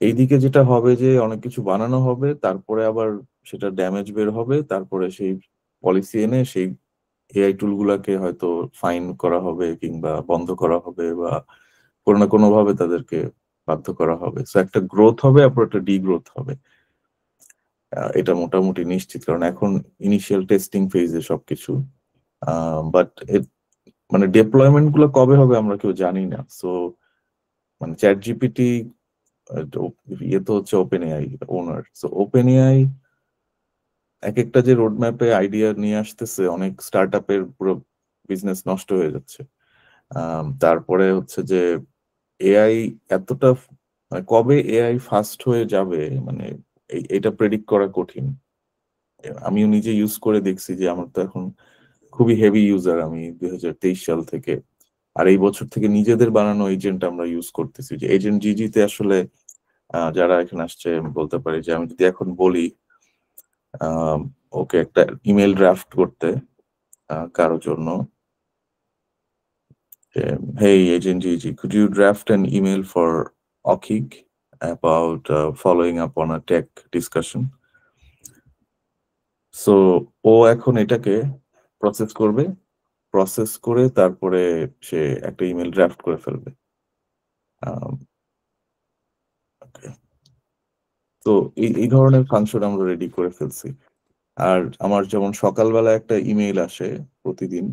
B: এইদিকে যেটা হবে যে অনেক কিছু বানানো হবে, তারপরে আবার সেটা ড্যামেজ বের হবে, তারপরে সেই পলিসি এনে সেই এআই টুল গুলাকে হয়তো ফাইন করা হবে, কিংবা বন্ধ করা হবে, বা কোনো না কোনো ভাবে তাদেরকে বাধ্য করা হবে। সো একটা গ্রোথ হবে, তারপর একটা ডিগ্রোথ হবে, এটা মোটামুটি নিশ্চিত, কারণ এখন ইনিশিয়াল টেস্টিং ফেজে সবকিছু। বাট মানে ডেপ্লয়মেন্ট গুলো কবে হবে আমরা কেউ জানি না। সো মানে চ্যাট জিপিটি ইয়ে তো হচ্ছে ওপেন এআই ওনার। সো ওপেন এআই এক একটা যে রোড ম্যাপে আইডিয়া নিয়ে আসতেছে, অনেক স্টার্ট আপের পুরো বিজনেস নষ্ট হয়ে যাচ্ছে। তারপরে হচ্ছে যে এআই এতটা মানে কবে এআই ফাস্ট হয়ে যাবে, মানে এটা প্রেডিক্ট করা কঠিন। আমিও নিজে ইউজ করে দেখছি যে আমার তো এখন খুবই হেভি ইউজার আমি 2023 সাল থেকে, আর এই বছর থেকে নিজেদের বানানো এজেন্ট আমরা ইউজ করতেছি। যে এজেন্ট জিজিতে আসলে যারা এখানে আসছে আমি বলতে পারি যে আমি যদি এখন বলি ওকে একটা ইমেল ড্রাফট করতে কারো জন্য, hey agent GG, could you draft an email for Okik about following up on a tech discussion? So ও এখন এটাকে প্রসেস করবে, প্রসেস করে তারপরে সে একটা ইমেল ড্রাফট করে ফেলবে। তো এই ধরনের ফাংশন আমরা রেডি করে ফেলছি। আর আমার যেমন সকালবেলা একটা ইমেইল আসে প্রতিদিন,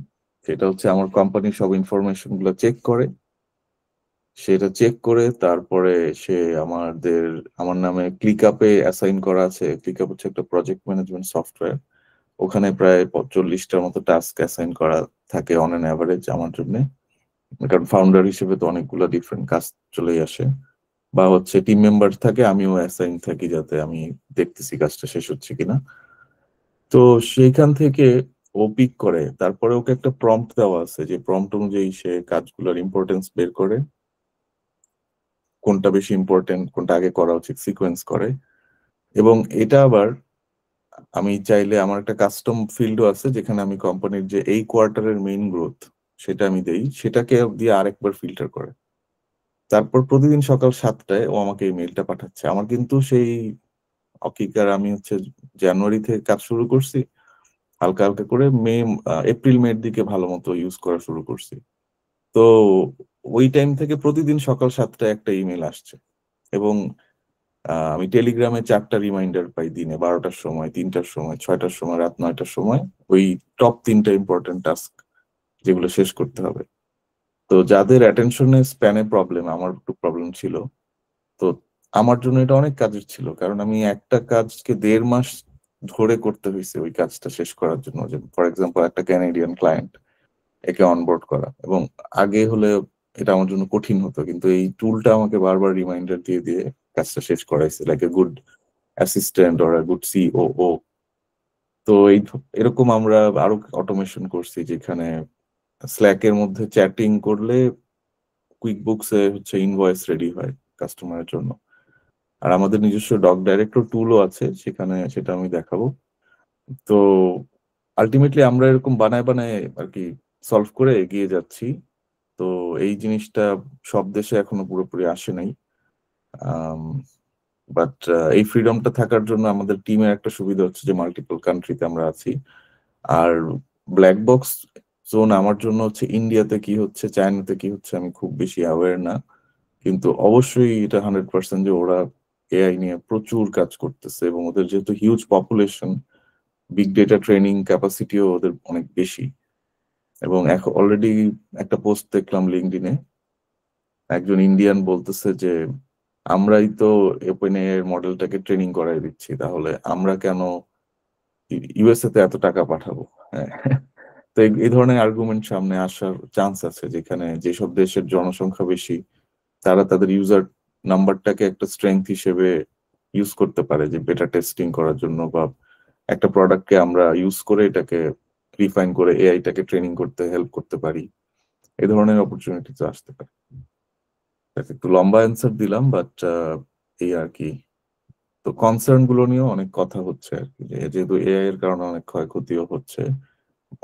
B: সেটা হচ্ছে আমার কোম্পানির সব ইনফরমেশন গুলো চেক করে, সেটা চেক করে তারপরে সে আমার নামে ক্লিকআপে অ্যাসাইন করা আছে। ক্লিকআপ হচ্ছে একটা প্রজেক্ট ম্যানেজমেন্ট সফটওয়্যার, ওখানে প্রায় 40টার মতো টাস্ক অ্যাসাইন করা থাকে অন অ্যান অ্যাভারেজ আমার জন্য, কারণ ফাউন্ডার হিসেবে তো অনেকগুলো ডিফারেন্ট কাজ চলেই আসে। বা হচ্ছে টিম মেম্বার থাকে, আমিও অ্যাসাইন থাকি যাতে আমি দেখতেছি কাজটা শেষ হচ্ছে কিনা। তো সেইখান থেকে ও পিক করে, তারপরে ওকে একটা প্রম্পট দেওয়া আছে, যে প্রম্পট অনুযায়ী সে কাজগুলোর ইম্পর্টেন্স বের করে, কোনটা বেশি ইম্পর্টেন্ট, কোনটা আগে করা উচিত সিকোয়েন্স করে। এবং এটা আবার আমি চাইলে আমার একটা কাস্টম ফিল্ডও আছে, যেখানে আমি কোম্পানির যে এই কোয়ার্টারের মেইন গ্রোথ সেটা আমি দেই, সেটাকে দিয়ে আরেকবার ফিল্টার করে। তারপর প্রতিদিন সকাল 7টায় ও আমাকে এই মেইলটা পাঠাচ্ছে। আমার কিন্তু সেই অকিকার আমি হচ্ছে জানুয়ারি থেকে কাজ শুরু করছি, হালকা হালকা করে এপ্রিল মের দিকে ভালো মতো ইউজ করা শুরু করছি। তো ওই টাইম থেকে প্রতিদিন সকাল 7টায় একটা ইমেল আসছে, এবং আমি টেলিগ্রামে 4টা রিমাইন্ডার পাই, দিনে 12টার সময়, 3টার সময়, 6টার সময়, রাত 9টার সময়, ওই টপ 3টা ইম্পর্টেন্ট টাস্ক যেগুলো শেষ করতে হবে। তো যাদের অ্যাটেনশনের স্প্যানে প্রবলেম, আমার একটু প্রবলেম ছিল, তো আমার জন্য এটা অনেক কাজের ছিল, কারণ আমি একটা কাজকে 1.5 মাস ধরে করতে হয়েছে ওই কাজটা শেষ করার জন্য। যে ফর এক্সাম্পল একটা ক্যানাডিয়ান ক্লায়েন্ট, একে অনবোর্ড করা, এবং আগে হলে এটা আমার জন্য কঠিন হতো, কিন্তু এই টুলটা আমাকে বারবার রিমাইন্ডার দিয়ে দিয়ে কাজটা শেষ করাইছে, like a good assistant or good COO. তো এরকম আমরা আরো অটোমেশন করছি, যেখানে স্ল্যাকের মধ্যে চ্যাটিং করলে কুইক বুকসে হচ্ছে ইনভয়েস রেডি হয় কাস্টমারের জন্য। আর আমাদের নিজস্ব ডক ডাইরেক্টর টুলও আছে সেখানে, সেটা আমি দেখাবো। তো আলটিমেটলি আমরা এরকম বানায় বানায় আর কি সলভ করে এগিয়ে যাচ্ছি। তো এই জিনিসটা সব দেশে এখনো পুরোপুরি আসে নাই, বাট এই ফ্রিডমটা থাকার জন্য আমাদের টিমের একটা সুবিধা হচ্ছে যে মাল্টিপল কান্ট্রিতে আমরা আছি। আর ব্ল্যাক বক্স জোন আমার জন্য হচ্ছে ইন্ডিয়াতে কি হচ্ছে, চায়নাতে কি হচ্ছে আমি খুব বেশি অ্যাওয়্যার না, কিন্তু অবশ্যই এটা 100% যে ওরা এআই নিয়ে প্রচুর কাজ করতেছে, এবং ওদের যেহেতু huge population, big data training ক্যাপাসিটিও ওদের অনেক বেশি। এবং এখন অলরেডি একটা পোস্ট দেখলাম লিঙ্কডইনে, একজন ইন্ডিয়ান বলতেছে যে আমরাই তো ওপেন এআই এর মডেলটাকে ট্রেনিং করাই দিচ্ছি, তাহলে আমরা কেন ইউএসএ তে এত টাকা পাঠাবো? হ্যাঁ, তো এই ধরনের আর্গুমেন্ট সামনে আসার চান্স আছে, যেখানে যেসব দেশের জনসংখ্যা বেশি তারা তাদের ইউজার নাম্বারটাকে একটা স্ট্রেংথ হিসেবে ইউজ করতে পারে, যে বেটার টেস্টিং করার জন্য, বা একটা প্রোডাক্টকে আমরা ইউজ করে এটাকে রিফাইন করে এআইটাকে ট্রেনিং করতে হেল্প করতে পারি। এই ধরনের অপরচুনিটি তো আসতে পারে। একটু লম্বা অ্যান্সার দিলাম, বাট এই আর কি। তো কনসার্ন গুলো নিয়েও অনেক কথা হচ্ছে আর কি, যেহেতু এআই এর কারণে অনেক ক্ষয়ক্ষতিও হচ্ছে,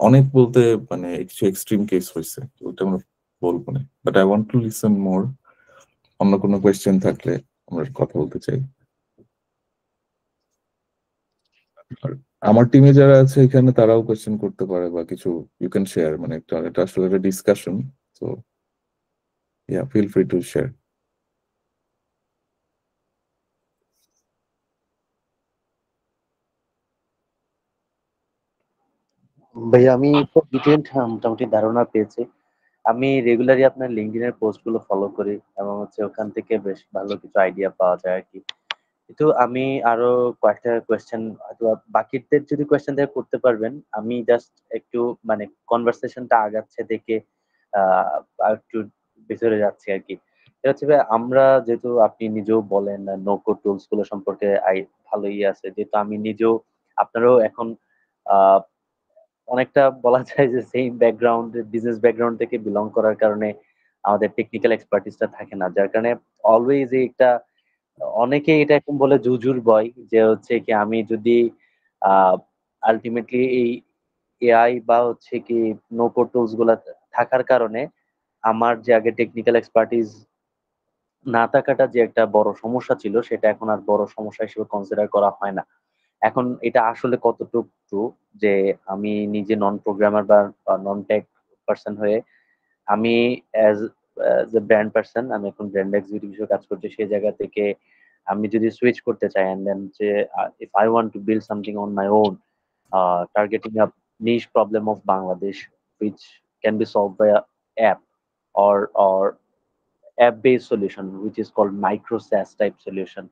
B: অনেক বলতে মানে কিছু এক্সট্রিম কেস হয়েছে, ওইটা আমরা বলবো না, but I want to listen more. অন্য কোনো কোয়েশ্চেন থাকলে আমরা কথা বলতে চাই। আর আমার টিমে যারা আছে এখানে তারাও কোয়েশ্চেন করতে পারে, বা কিছু ইউ ক্যান শেয়ার, মানে এটা আসলে একটা discussion, so yeah feel free to share.
D: ভাইয়া আমি খুব ডিটেইলড মোটামুটি ধারণা পেয়েছি। আমি রেগুলারই আপনার লিঙ্কডইন এর পোস্ট গুলো ফলো করি, এবং হচ্ছে ওখান থেকে বেশ ভালো কিছু আইডিয়া পাওয়া যায় আর কি। কিন্তু আমি আরো কয়েকটা কোয়েশ্চেন হয়তো বাকিদের যদি কোয়েশ্চেন থেকে করতে পারবেন, আমি জাস্ট একটু মানে কনভারসেশনটা আগাচ্ছে দেখে আর একটু ভিতরে যাচ্ছি আর কি। এটা হচ্ছে ভাই, আমরা যেহেতু আপনি নিজেও বলেন নো কোড টুলস গুলো সম্পর্কে ভালো ইয়ে আছে, যেহেতু আমি নিজেও আপনারও এখন আহ অনেকটা বলা যায় যে সেম ব্যাকগ্রাউন্ড, বিজনেস ব্যাকগ্রাউন্ড থেকে বিলং করার কারণে আমাদের টেকনিক্যাল এক্সপার্টিসটা থাকে না, যার কারণে অলওয়েজ একটা অনেকে এটা এখন বলে জুজুর বয়, যে হচ্ছে কি আমি যদি আলটিমেটলি এই এআই বা হচ্ছে কি নো কোড টুলস গুলা থাকার কারণে আমার যে আগে টেকনিক্যাল এক্সপার্টিস না থাকাটা যে একটা বড় সমস্যা ছিল, সেটা এখন আর বড় সমস্যা হিসেবে কনসিডার করা হয় না। এখন এটা আসলে কতটুকু ট্রু যে আমি নিজে নন প্রোগ্রামার বা নন টেক পার্সন হয়ে আমি অ্যাজ এ ব্র্যান্ড পার্সন, আমি এখন ব্র্যান্ড এক্সিকিউটিভ হিসেবে কাজ করছি, সেই জায়গা থেকে আমি যদি সুইচ করতে চাই এন্ড দেন যে if I want to build something on my own targeting a niche problem of Bangladesh which can be solved by a app or app-based solution which is called micro SaaS type solution,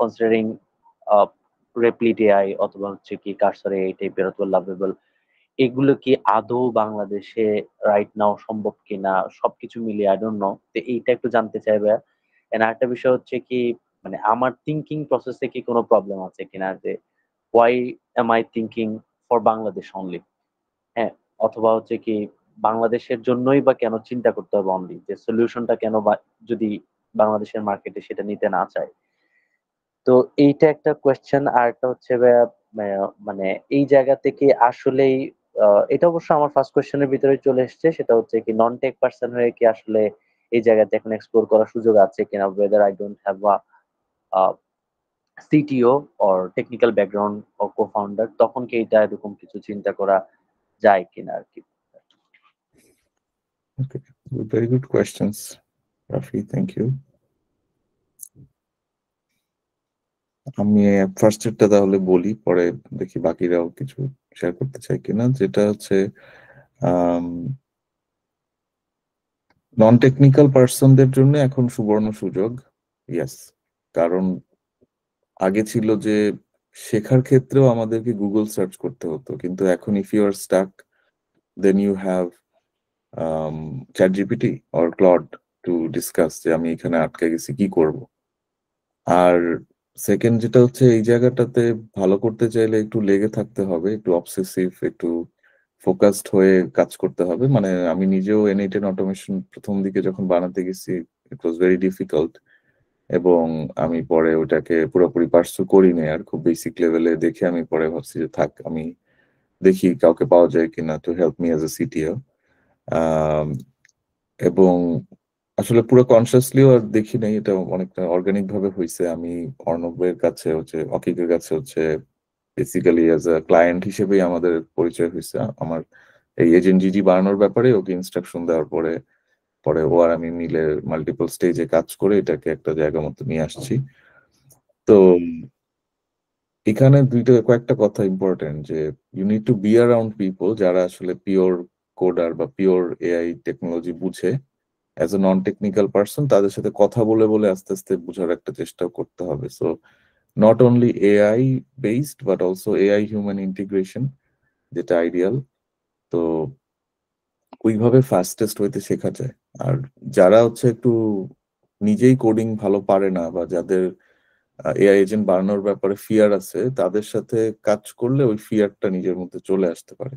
D: considering uh, Replit AI অথবা হচ্ছে কি Cursor AI টাইপের অথবা Lovable, এগুলো কি আদৌ বাংলাদেশে right now সম্ভব কিনা, সবকিছু মিলিয়ে আই ডোন্ট নো। তো এইটা একটু জানতে চাইবে। এন্ড আরেকটা বিষয় হচ্ছে কি, মানে আমার থিঙ্কিং প্রসেসে কি কোনো প্রবলেম আছে কিনা, যে why am I thinking for Bangladesh only, হ্যাঁ, অথবা হচ্ছে কি বাংলাদেশের জন্যই বা কেন চিন্তা করতে হবে অনলি, যে সলিউশনটা কেন বা যদি বাংলাদেশের মার্কেটে সেটা নিতে না চায়। তো এইটা একটা কোয়েশ্চেন। আর একটা হচ্ছে মানে এই জায়গা থেকে আসলেই এটা অবশ্য আমার ফার্স্ট কোয়েশ্চেনের ভিতরে চলে এসেছে, সেটা হচ্ছে কি নন টেক পার্সন হয়ে কি আসলে এই জায়গাতে এখন এক্সপ্লোর করার সুযোগ আছে কিনা, whether I don't have a CTO or technical background ও কো-ফাউন্ডার, তখন কি এটা এরকম কিছু চিন্তা করা যায় কিনা আর কি।
B: Okay, very good questions, Rafi. Thank you. আমি ফার্স্ট এরটা তাহলে বলি, পরে দেখি বাকিরাও কিছু শেয়ার করতে চাই কিনা। যেটা হচ্ছে নন টেকনিক্যাল পার্সনদের জন্য এখন সুবর্ণ সুযোগ। ইয়েস, কারণ আগে ছিল যে শেখার ক্ষেত্রেও আমাদেরকে গুগল সার্চ করতে হতো, কিন্তু এখন if you are stuck then you have ChatGPT or Claude to discuss যে আমি এখানে আটকে গেছি কি করব। আর সেকেন্ড যেটা হচ্ছে, এই জায়গাটাতে ভালো করতে চাইলে একটু লেগে থাকতে হবে, একটু অবসেসিভ, একটু ফোকাসড হয়ে কাজ করতে হবে। মানে আমি নিজেও N8 অটোমেশন প্রথম দিকে যখন বানাতে গেছি, ইট ওয়াজ ভেরি ডিফিকাল্ট, এবং আমি পরে ওটাকে পুরোপুরি পার্সু করিনি। আর খুব বেসিক লেভেলে দেখে আমি পরে ভাবছি যে থাক, আমি দেখি কাউকে পাওয়া যায় কিনা to help me as a CTO. এবং আসলে পুরো কনসিয়াসলিও আর দেখি নাই, এটা অনেকটা অর্গানিক ভাবে হয়েছে। আমি অর্ণবের কাছে হচ্ছে, অকিকের কাছে হচ্ছে বেসিক্যালি অ্যাজ আ ক্লায়েন্ট হিসেবেই আমাদের পরিচয় হয়েছে। আমার এই এজেন্ট জিজি বানানোর ব্যাপারে ওকে ইনস্ট্রাকশন দেওয়ার পরে পরে ও আর আমি মিলে মাল্টিপল স্টেজে কাজ করে এটাকে একটা জায়গা মতো নিয়ে আসছি। তো এখানে কয়েকটা কথা ইম্পর্টেন্ট, যে you need to be around people যারা আসলে পিওর কোডার বা পিওর এআই টেকনোলজি বুঝে। As a non technical person তাদের সাথে কথা বলে বলে আস্তে আস্তে বোঝার একটা চেষ্টা করতে হবে। So not only AI based but also AI human integration, যেটা আইডিয়াল। তো ওইভাবে ফাস্টেস্ট হইতে শেখা যায়। আর যারা হচ্ছে একটু নিজেই কোডিং ভালো পারে না, বা যাদের এআই এজেন্ট বানানোর ব্যাপারে ফিয়ার আছে, তাদের সাথে কাজ করলে ওই ফিয়ারটা নিজের মধ্যে চলে আসতে পারে।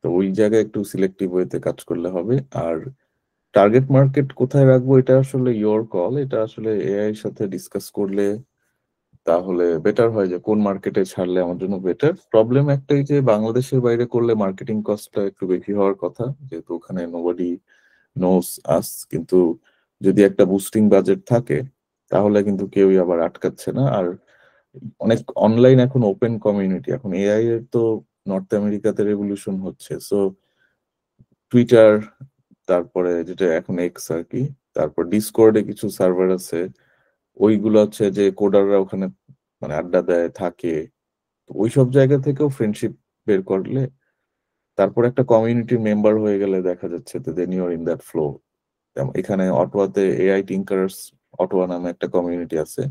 B: তো ওই জায়গায় একটু সিলেক্টিভ ওয়েতে কাজ করলে হবে। আর টার্গেট মার্কেট কোথায় রাখবো এটা আসলে ইয়োর কল, এটা আসলে এআই এর সাথে ডিসকাস করলে তাহলে বেটার হয়, যে কোন মার্কেটে ছাড়লে আমার জন্য বেটার। প্রবলেম একটাই যে বাংলাদেশের বাইরে করলে মার্কেটিং কস্টটা একটু বেশি হওয়ার কথা, যেহেতু ওখানে নোবডি নোস আস। কিন্তু যদি একটা বুস্টিং বাজেট থাকে তাহলে কিন্তু কেউই আবার আটকাচ্ছে না। আর অনেক অনলাইন এখন ওপেন কমিউনিটি, এখন এআই এর তো নর্থ আমেরিকাতে রেভলিউশন হচ্ছে। সো টুইটার, তারপরে যেটা এখন এক্স আর কি, তারপর ডিসকর্ডে কিছু সার্ভার আছে, ওইগুলো হচ্ছে যে কোডাররা ওখানে মানে আড্ডা দেয় থাকে। তো ওইসব জায়গা থেকেও ফ্রেন্ডশিপ বের করলে, তারপর একটা কমিউনিটির মেম্বার হয়ে গেলে দেখা যাচ্ছে then you are in that flow. এখানে অটোয়াতে এআই টিঙ্কারার্স অটোয়া নামে একটা কমিউনিটি আছে,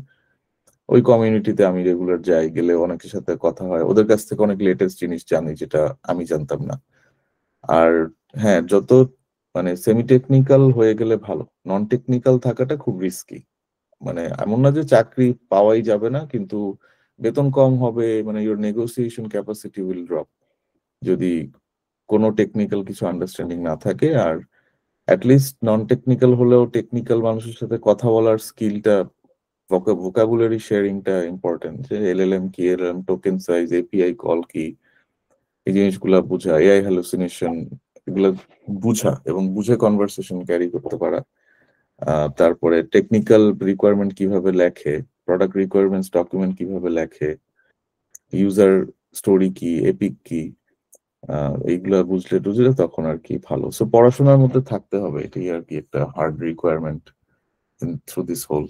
B: ওই কমিউনিটিতে আমি রেগুলার যাই, গেলে অনেকের সাথে কথা হয়, ওদের কাছ থেকে অনেক লেটেস্ট জিনিস জানি যেটা আমি জানতাম না। আর হ্যাঁ, যত মানে সেমি টেকনিক্যাল হয়ে গেলে ভালো, নন টেকনিক্যাল থাকাটা খুব রিস্কি। মানে এমন না যে চাকরি পাওয়াই যাবে না, কিন্তু বেতন কম হবে, মানে your negotiation capacity will drop যদি কোনো টেকনিক্যাল কিছু আন্ডারস্ট্যান্ডিং না থাকে। আর অ্যাটলিস্ট নন টেকনিক্যাল হলেও টেকনিক্যাল মানুষের সাথে কথা বলার স্কিলটা ভোকাবুলারি শেয়ারিংটা ইম্পর্টেন্ট, যে এলএলএম কি, LLM token size, API call কি, এই জিনিসগুলা বুঝা, এআই হ্যালুসিনেশন, এগুলো বুঝা এবং বুঝে কনভারসেশন ক্যারি করতে পারা। তারপরে টেকনিক্যাল রিকোয়ারমেন্ট কিভাবে লেখে, প্রোডাক্ট রিকোয়ারমেন্টস ডকুমেন্ট কিভাবে লেখে, ইউজার স্টোরি কি, এপিক কি, এইগুলা বুঝলে তখন আর কি ভালো। সো পড়াশোনার মধ্যে থাকতে হবে, এটাই আর কি একটা hard requirement through this whole.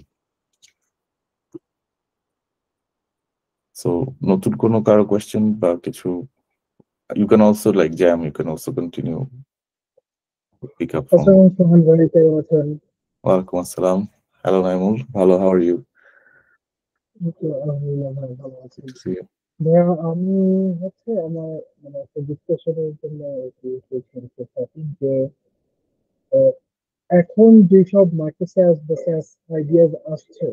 B: So নতুন কোনো কারো কোয়েশ্চেন বা কিছু? You can also like Jam, you can also continue, pick up from.
E: আসসালামু আলাইকুম সোহান ভাই, কেমন আছেন?
B: ওয়ালাইকুম আসসালাম। Hello Naimul, hello, how are you?
E: আলহামদুলিল্লাহ ভাই, ভালো আছি।
B: Good to see you.
E: ভাইয়া, আমি আমার মানে একটা ডিসকাশনের জন্য একটু করতে চাচ্ছি যে আহ, এখন যেসব মাইক্রোসাস বা সাস আইডিয়াস আসছে,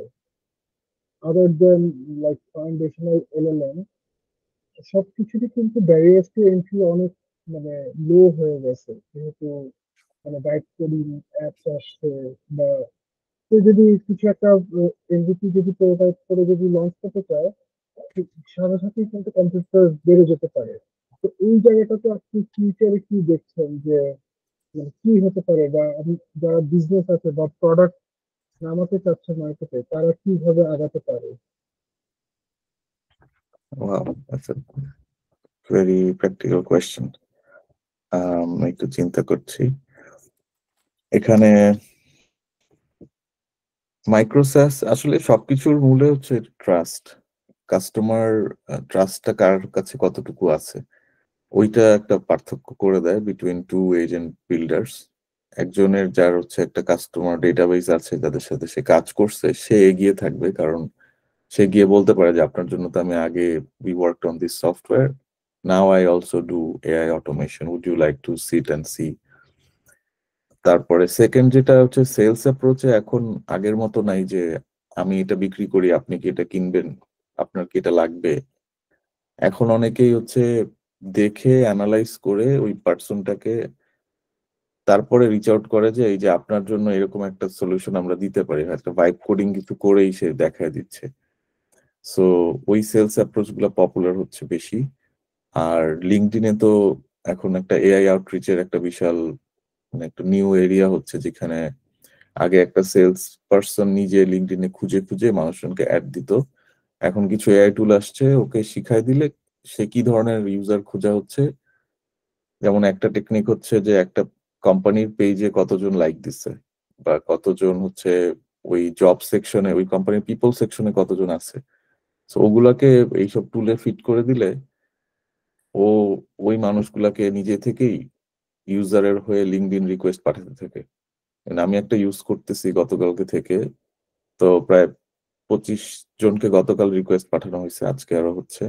E: আদার দেন লাইক ফাউন্ডেশনাল এলএলএম, সবকিছুরই কিন্তু ব্যারিয়ার টু এন্ট্রি অনেক মানে লো হয়ে গেছে, যেহেতু মানে বাইট কোডিং অ্যাপস আসছে, বা কেউ যদি কিছু একটা এমভিপি যদি প্রোটোটাইপ করে যদি লঞ্চ করতে চায়, সাথে সাথেই কিন্তু কম্পিউটার বেড়ে যেতে পারে। তো এই জায়গাটাতে আপনি ফিউচারে কি দেখছেন যে মানে কি হতে পারে, বা যারা বিজনেস আছে বা প্রোডাক্ট নামাতে চাচ্ছে মার্কেটে, তারা কিভাবে আগাতে পারে?
B: Wow, that's a very practical question. একটু চিন্তা করছি। এখানে মাইক্রোসাস আসলে সবকিছুর মূলে হচ্ছে ট্রাস্ট। কাস্টমার ট্রাস্টটা কার কাছে কতটুকু আছে, ওইটা একটা পার্থক্য করে দেয় বিটুইন টু এজেন্ট বিল্ডার্স। একজনের যার হচ্ছে একটা কাস্টমার ডেটাবেস আছে, যাদের সাথে সে কাজ করছে, সে এগিয়ে থাকবে, কারণ সে গিয়ে বলতে পারে যে আপনার জন্য তো আমি আগে we worked on this software, now I also do AI automation, would you like to sit and see? তারপরে সেকেন্ড যেটা হচ্ছে সেলস অ্যাপ্রোচে এখন আগের মতো নাই যে আমি এটা বিক্রি করি, আপনি কি এটা কিনবেন, আপনার কি এটা লাগবে। এখন অনেকেই হচ্ছে দেখে অ্যানালাইজ করে ওই পার্সনটাকে তারপরে রিচ আউট করে যে এই যে আপনার জন্য এরকম একটা সলিউশন আমরা দিতে পারি, একটা ভাইব কোডিং কিছু করেই সে দেখায় দিচ্ছে। সো ওই সেলস অ্যাপ্রোচ গুলো পপুলার হচ্ছে বেশি। আর লিঙ্কডইনে তো এখন একটা এআই আউটরিচের একটা বিশাল মানে একটা নিউ এরিয়া হচ্ছে, যেখানে আগে একটা সেলস পার্সন নিজে লিঙ্কডইনে খুঁজে খুঁজে মানুষজনকে অ্যাড দিত, এখন কিছু এআই টুল আসছে, ওকে শিখাই দিলে সে কি ধরনের ইউজার খোঁজা হচ্ছে। যেমন একটা টেকনিক হচ্ছে যে একটা কোম্পানির পেজে কতজন লাইক দিচ্ছে, বা কতজন হচ্ছে ওই জব সেকশনে, ওই কোম্পানির পিপল সেকশনে কতজন আছে, তো ওগুলাকে এইসব টুলে ফিট করে দিলে ও ওই মানুষগুলাকে নিজে থেকেই ইউজারের হয়ে লিঙ্কডইন রিকোয়েস্ট পাঠাতে থাকে। আমি একটা ইউজ করতেছি গতকালকে থেকে, তো প্রায় 25 জনকে গতকাল রিকোয়েস্ট পাঠানো হয়েছে, আজকে আরো হচ্ছে,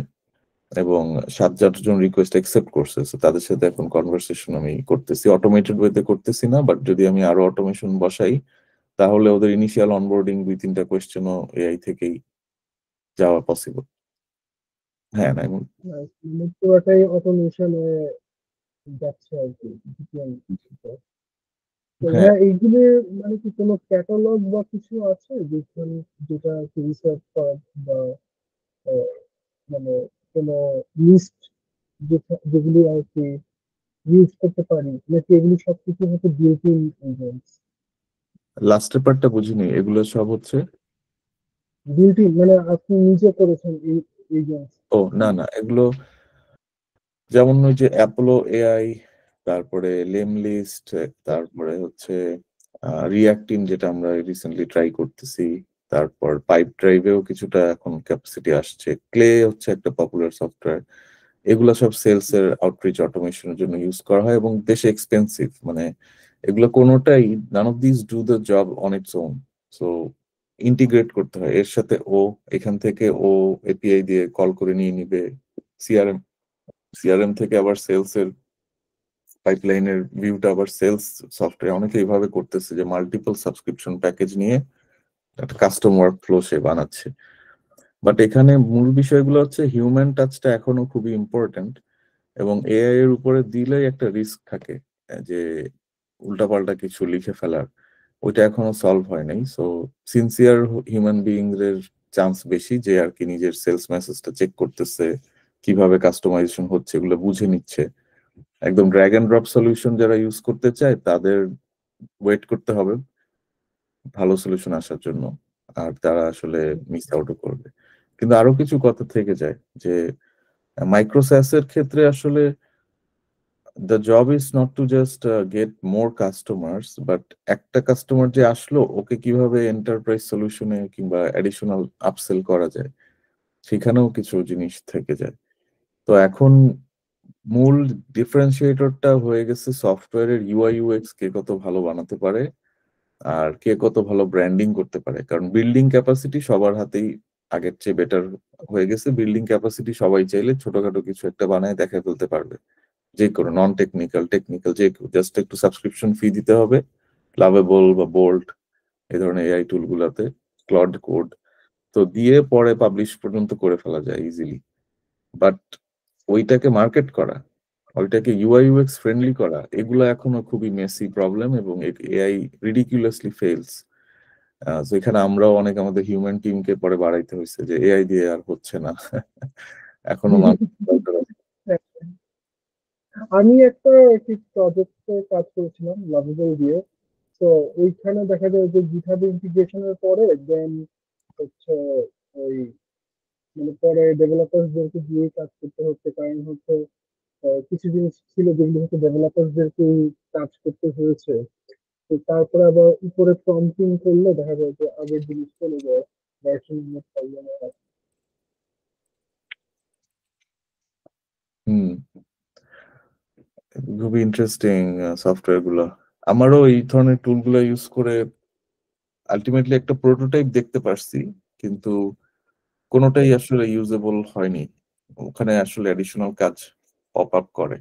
B: এবং 7-8 জন রিকোয়েস্ট অ্যাকসেপ্ট করছে। So তাদের সাথে এখন কনভারসেশন আমি করতেছি, অটোমেটেড ওয়েতে করতেছি না, বাট যদি আমি আরো অটোমেশন বসাই তাহলে ওদের ইনিশিয়াল অনবোর্ডিং 2-3টা কোয়েশ্চেনও এআই থেকেই যাওয়া পসিবল। হ্যাঁ,
E: মানে পুরোটাই অটোমেশনে যাচ্ছে আর কি। তো
B: হ্যাঁ,
E: ভাইয়া, এইগুলি মানে কি কোনো ক্যাটালগ বা কিছু আছে যেটা রিসার্চ করা, বা আহ, মানে কোনো লিস্ট যেগুলি আর কি ইউজ করতে পারি, নাকি এগুলি সবকিছু হচ্ছে বিল্ট ইন এজেন্টস?
B: লাস্টের পার্টটা বুঝিনি, এগুলো সব হচ্ছে।
E: বিল্ট ইন মানে আপনি নিজে করেছেন এই এজেন্টস?
B: ও না না, এগুলো যেমন ওই যে অ্যাপোলো এআই, তারপরে লেমলিস্ট, তারপরে হচ্ছে রিয়াক্টিন যেটা আমরা রিসেন্টলি ট্রাই করতেছি, তারপর পাইপ ড্রাইভেও কিছুটা এখন ক্যাপাসিটি আসছে, ক্লে হচ্ছে একটা পপুলার সফটওয়্যার। এগুলো সব সেলস এর আউটরিচ অটোমেশনের জন্য ইউজ করা হয় এবং বেশ এক্সপেন্সিভ, মানে এগুলো কোনোটাই none of this do the job on its own. So integrate করতে হয় এর সাথে, এখান থেকে এপিআই দিয়ে কল করে নিয়ে নিবে সিআরএম, সিআরএম থেকে আবার সেলস এর পাইপলাইনের ভিউটা আবার সেলস সফটওয়্যার অনেকে এইভাবে করতেছে যে মাল্টিপল সাবস্ক্রিপশন প্যাকেজ নিয়ে একটা কাস্টম ওয়ার্ক ফ্লো সে বানাচ্ছে। বাট এখানে মূল বিষয়গুলো হচ্ছে হিউম্যান টাচটা এখনো খুবই ইম্পর্টেন্ট, এবং এআই এর উপরে দিলেই একটা রিস্ক থাকে যে উল্টাপাল্টা কিছু লিখে ফেলার, ওইটা এখনো সলভ হয় নাই। সো সিনসিয়ার হিউম্যান বিইং এর চান্স বেশি যে আর কি নিজের সেলস মেসেজটা চেক করতেছে, কিভাবে কাস্টমাইজেশন হচ্ছে এগুলো বুঝে নিচ্ছে। একদম ড্র্যাগ এন্ড ড্রপ সলিউশন যারা ইউজ করতে চায় তাদের ওয়েট করতে হবে ভালো সলিউশন আসার জন্য, আর তারা আসলে মিস আউটও করবে। কিন্তু আরো কিছু কথা থেকে যায় যে মাইক্রোস্যাস এর ক্ষেত্রে আসলে the job is not to just get more customers, but একটা কাস্টমার যে আসলো ওকে কিভাবে এন্টারপ্রাইজ সলিউশনে কিংবা অ্যাডিশনাল আপসেল করা যায় সেখানেও কিছু জিনিস থেকে যায়। তো এখন মূল ডিফারেন্সিয়েটরটা হয়ে গেছে সফটওয়্যারের ইউআই ইউএক্স কে কত ভালো বানাতে পারে আর কে কত ভালো ব্র্যান্ডিং করতে পারে। কারণ বিল্ডিং ক্যাপাসিটি সবার হাতেই আগের চেয়ে বেটার হয়ে গেছে। বিল্ডিং ক্যাপাসিটি সবাই চাইলে ছোটখাটো কিছু একটা বানায় দেখা ফেলতে পারবে, যে কোনো নন টেকনিক্যাল টেকনিক্যাল যে জাস্ট একটু সাবস্ক্রিপশন ফি দিতে হবে। লাভেবল বা বোল্ট এই ধরনের এআই টুল গুলাতে ক্লড কোড তো দিয়ে পরে পাবলিশ পর্যন্ত করে ফেলা যায় ইজিলি। বাট ওইটাকে মার্কেট করা, ওইটাকে ইউআই ইউএক্স ফ্রেন্ডলি করা, এগুলো এখনো খুবই মেসি প্রবলেম এবং এআই রিডিকুলাসলি ফেলস। এখানে আমরাও অনেক আমাদের হিউম্যান টিমকে পরে বাড়াইতে হয়েছে যে এআই দিয়ে আর হচ্ছে না এখনো
E: আমি একটা ঠিক প্রজেক্টে কাজ করেছিলাম লাভেবল দিয়ে। তো ওইখানে দেখা যায় যে গিটহাব ইন্টিগ্রেশনের পরে দেন হচ্ছে ওই মানে পরে ডেভেলপারদেরকে দিয়ে কাজ করতে হচ্ছে, কারণ হচ্ছে কিছু জিনিস ছিল যেগুলো হচ্ছে ডেভেলপারদেরকে কাজ করতে হয়েছে। তো তারপরে আবার উপরে প্রম্পটিং করলে দেখা যায় যে আগের জিনিস চলে যায় ভার্সন প্রবলেম হয়।
B: খুবই ইন্টারেস্টিং সফটওয়্যার গুলো। আমারও এই ধরনের টুল গুলো ইউজ করে আলটিমেটলি একটা প্রোটোটাইপ দেখতে পারছি, কিন্তু কোনোটাই আসলে ইউজেবল হয়নি। ওখানে আসলে অ্যাডিশনাল কাজ পপ আপ করে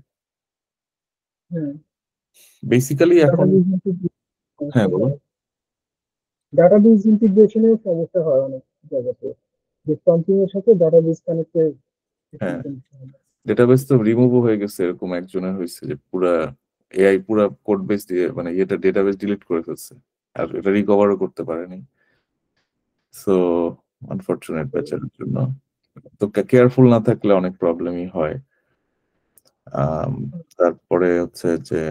B: বেসিক্যালি এখন। হ্যাঁ বলো।
E: ডাটাবেজ ইন্টিগ্রেশনের সমস্যা হয় অনেক জায়গাতে, যে প্রম্পটিং এর সাথে ডাটাবেজ কানেক্টেড।
B: হ্যাঁ, ডেটাবেস তো রিমুভও হয়ে গেছে, এরকম একজনের হয়েছে যে পুরা এআই পুরা কোড বেস দিয়ে মানে এটা ডেটাবেস ডিলিট করে ফেলছে আর এটা রিকভারও করতে পারেনি। সো আনফরচুনেট বেচারের জন্য। তো কেয়ারফুল না থাকলে অনেক প্রবলেমই হয়। তারপরে হচ্ছে যে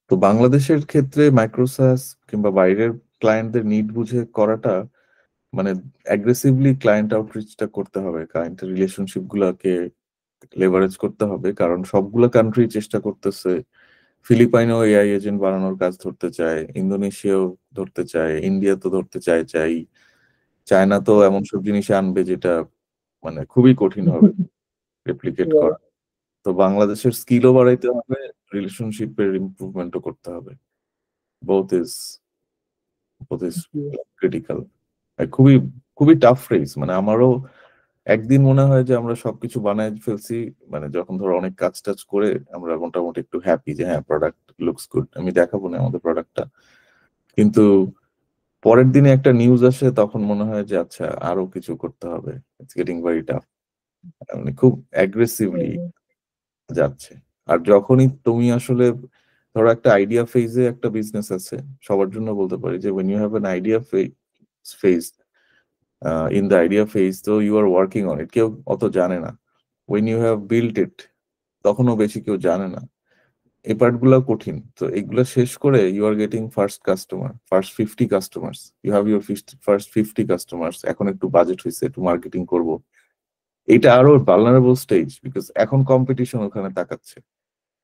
B: তো বাংলাদেশের ক্ষেত্রে মাইক্রোসফট কিংবা বাইরের ক্লায়েন্টদের নিড বুঝে করাটা মানে অ্যাগ্রেসিভলি ক্লায়েন্ট আউটরিচটা করতে হবে, ক্লায়েন্টের রিলেশনশিপ গুলাকে লেভারেজ করতে হবে। কারণ সবগুলো কান্ট্রি চেষ্টা করতেছে। ফিলিপাইনেও এআই এজেন্ট বানানোর কাজ ধরতে চায়, ইন্দোনেশিয়াও ধরতে চায়, ইন্ডিয়া তো ধরতে চাই, চায়না তো এমন সব জিনিস আনবে যেটা মানে খুবই কঠিন হবে রেপ্লিকেট করা। তো বাংলাদেশের স্কিলও বাড়াইতে হবে, রিলেশনশিপের ইমপ্রুভমেন্টও করতে হবে। Both is critical. খুবই খুবই টাফ রেস। মানে আমারও একদিন মনে হয় যে আমরা সবকিছু বানায় ফেলছি, মানে যখন ধরো অনেক কাজ টাজ করে আমরা মোটামুটি একটু হ্যাপি যে হ্যাঁ প্রোডাক্ট লুকস গুড, আমি দেখাবো না আমাদের প্রোডাক্টটা, কিন্তু পরের দিনে একটা নিউজ আসে তখন মনে হয় যে আচ্ছা আরো কিছু করতে হবে। ইটস গেটিং ভেরি টাফ, মানে খুব অ্যাগ্রেসিভলি যাচ্ছে। আর যখনই তুমি আসলে ধরো একটা আইডিয়া ফেজে একটা বিজনেস আছে, সবার জন্য বলতে পারি যে when you have an idea phase in the idea phase, so you are working on it, কেউ অত জানে না। when you have built it তখনও বেশি কেউ জানে না। এই পার্ট গুলো কঠিন। তো এগুলো শেষ করে you are getting first customer, first 50 customers, you have your first 50 customers, এখন একটু বাজেট হয়েছে, একটু মার্কেটিং করব। এটা আরো ভালনারেবল স্টেজ, বিকজ এখন কম্পিটিশন ওখানে তাকাচ্ছে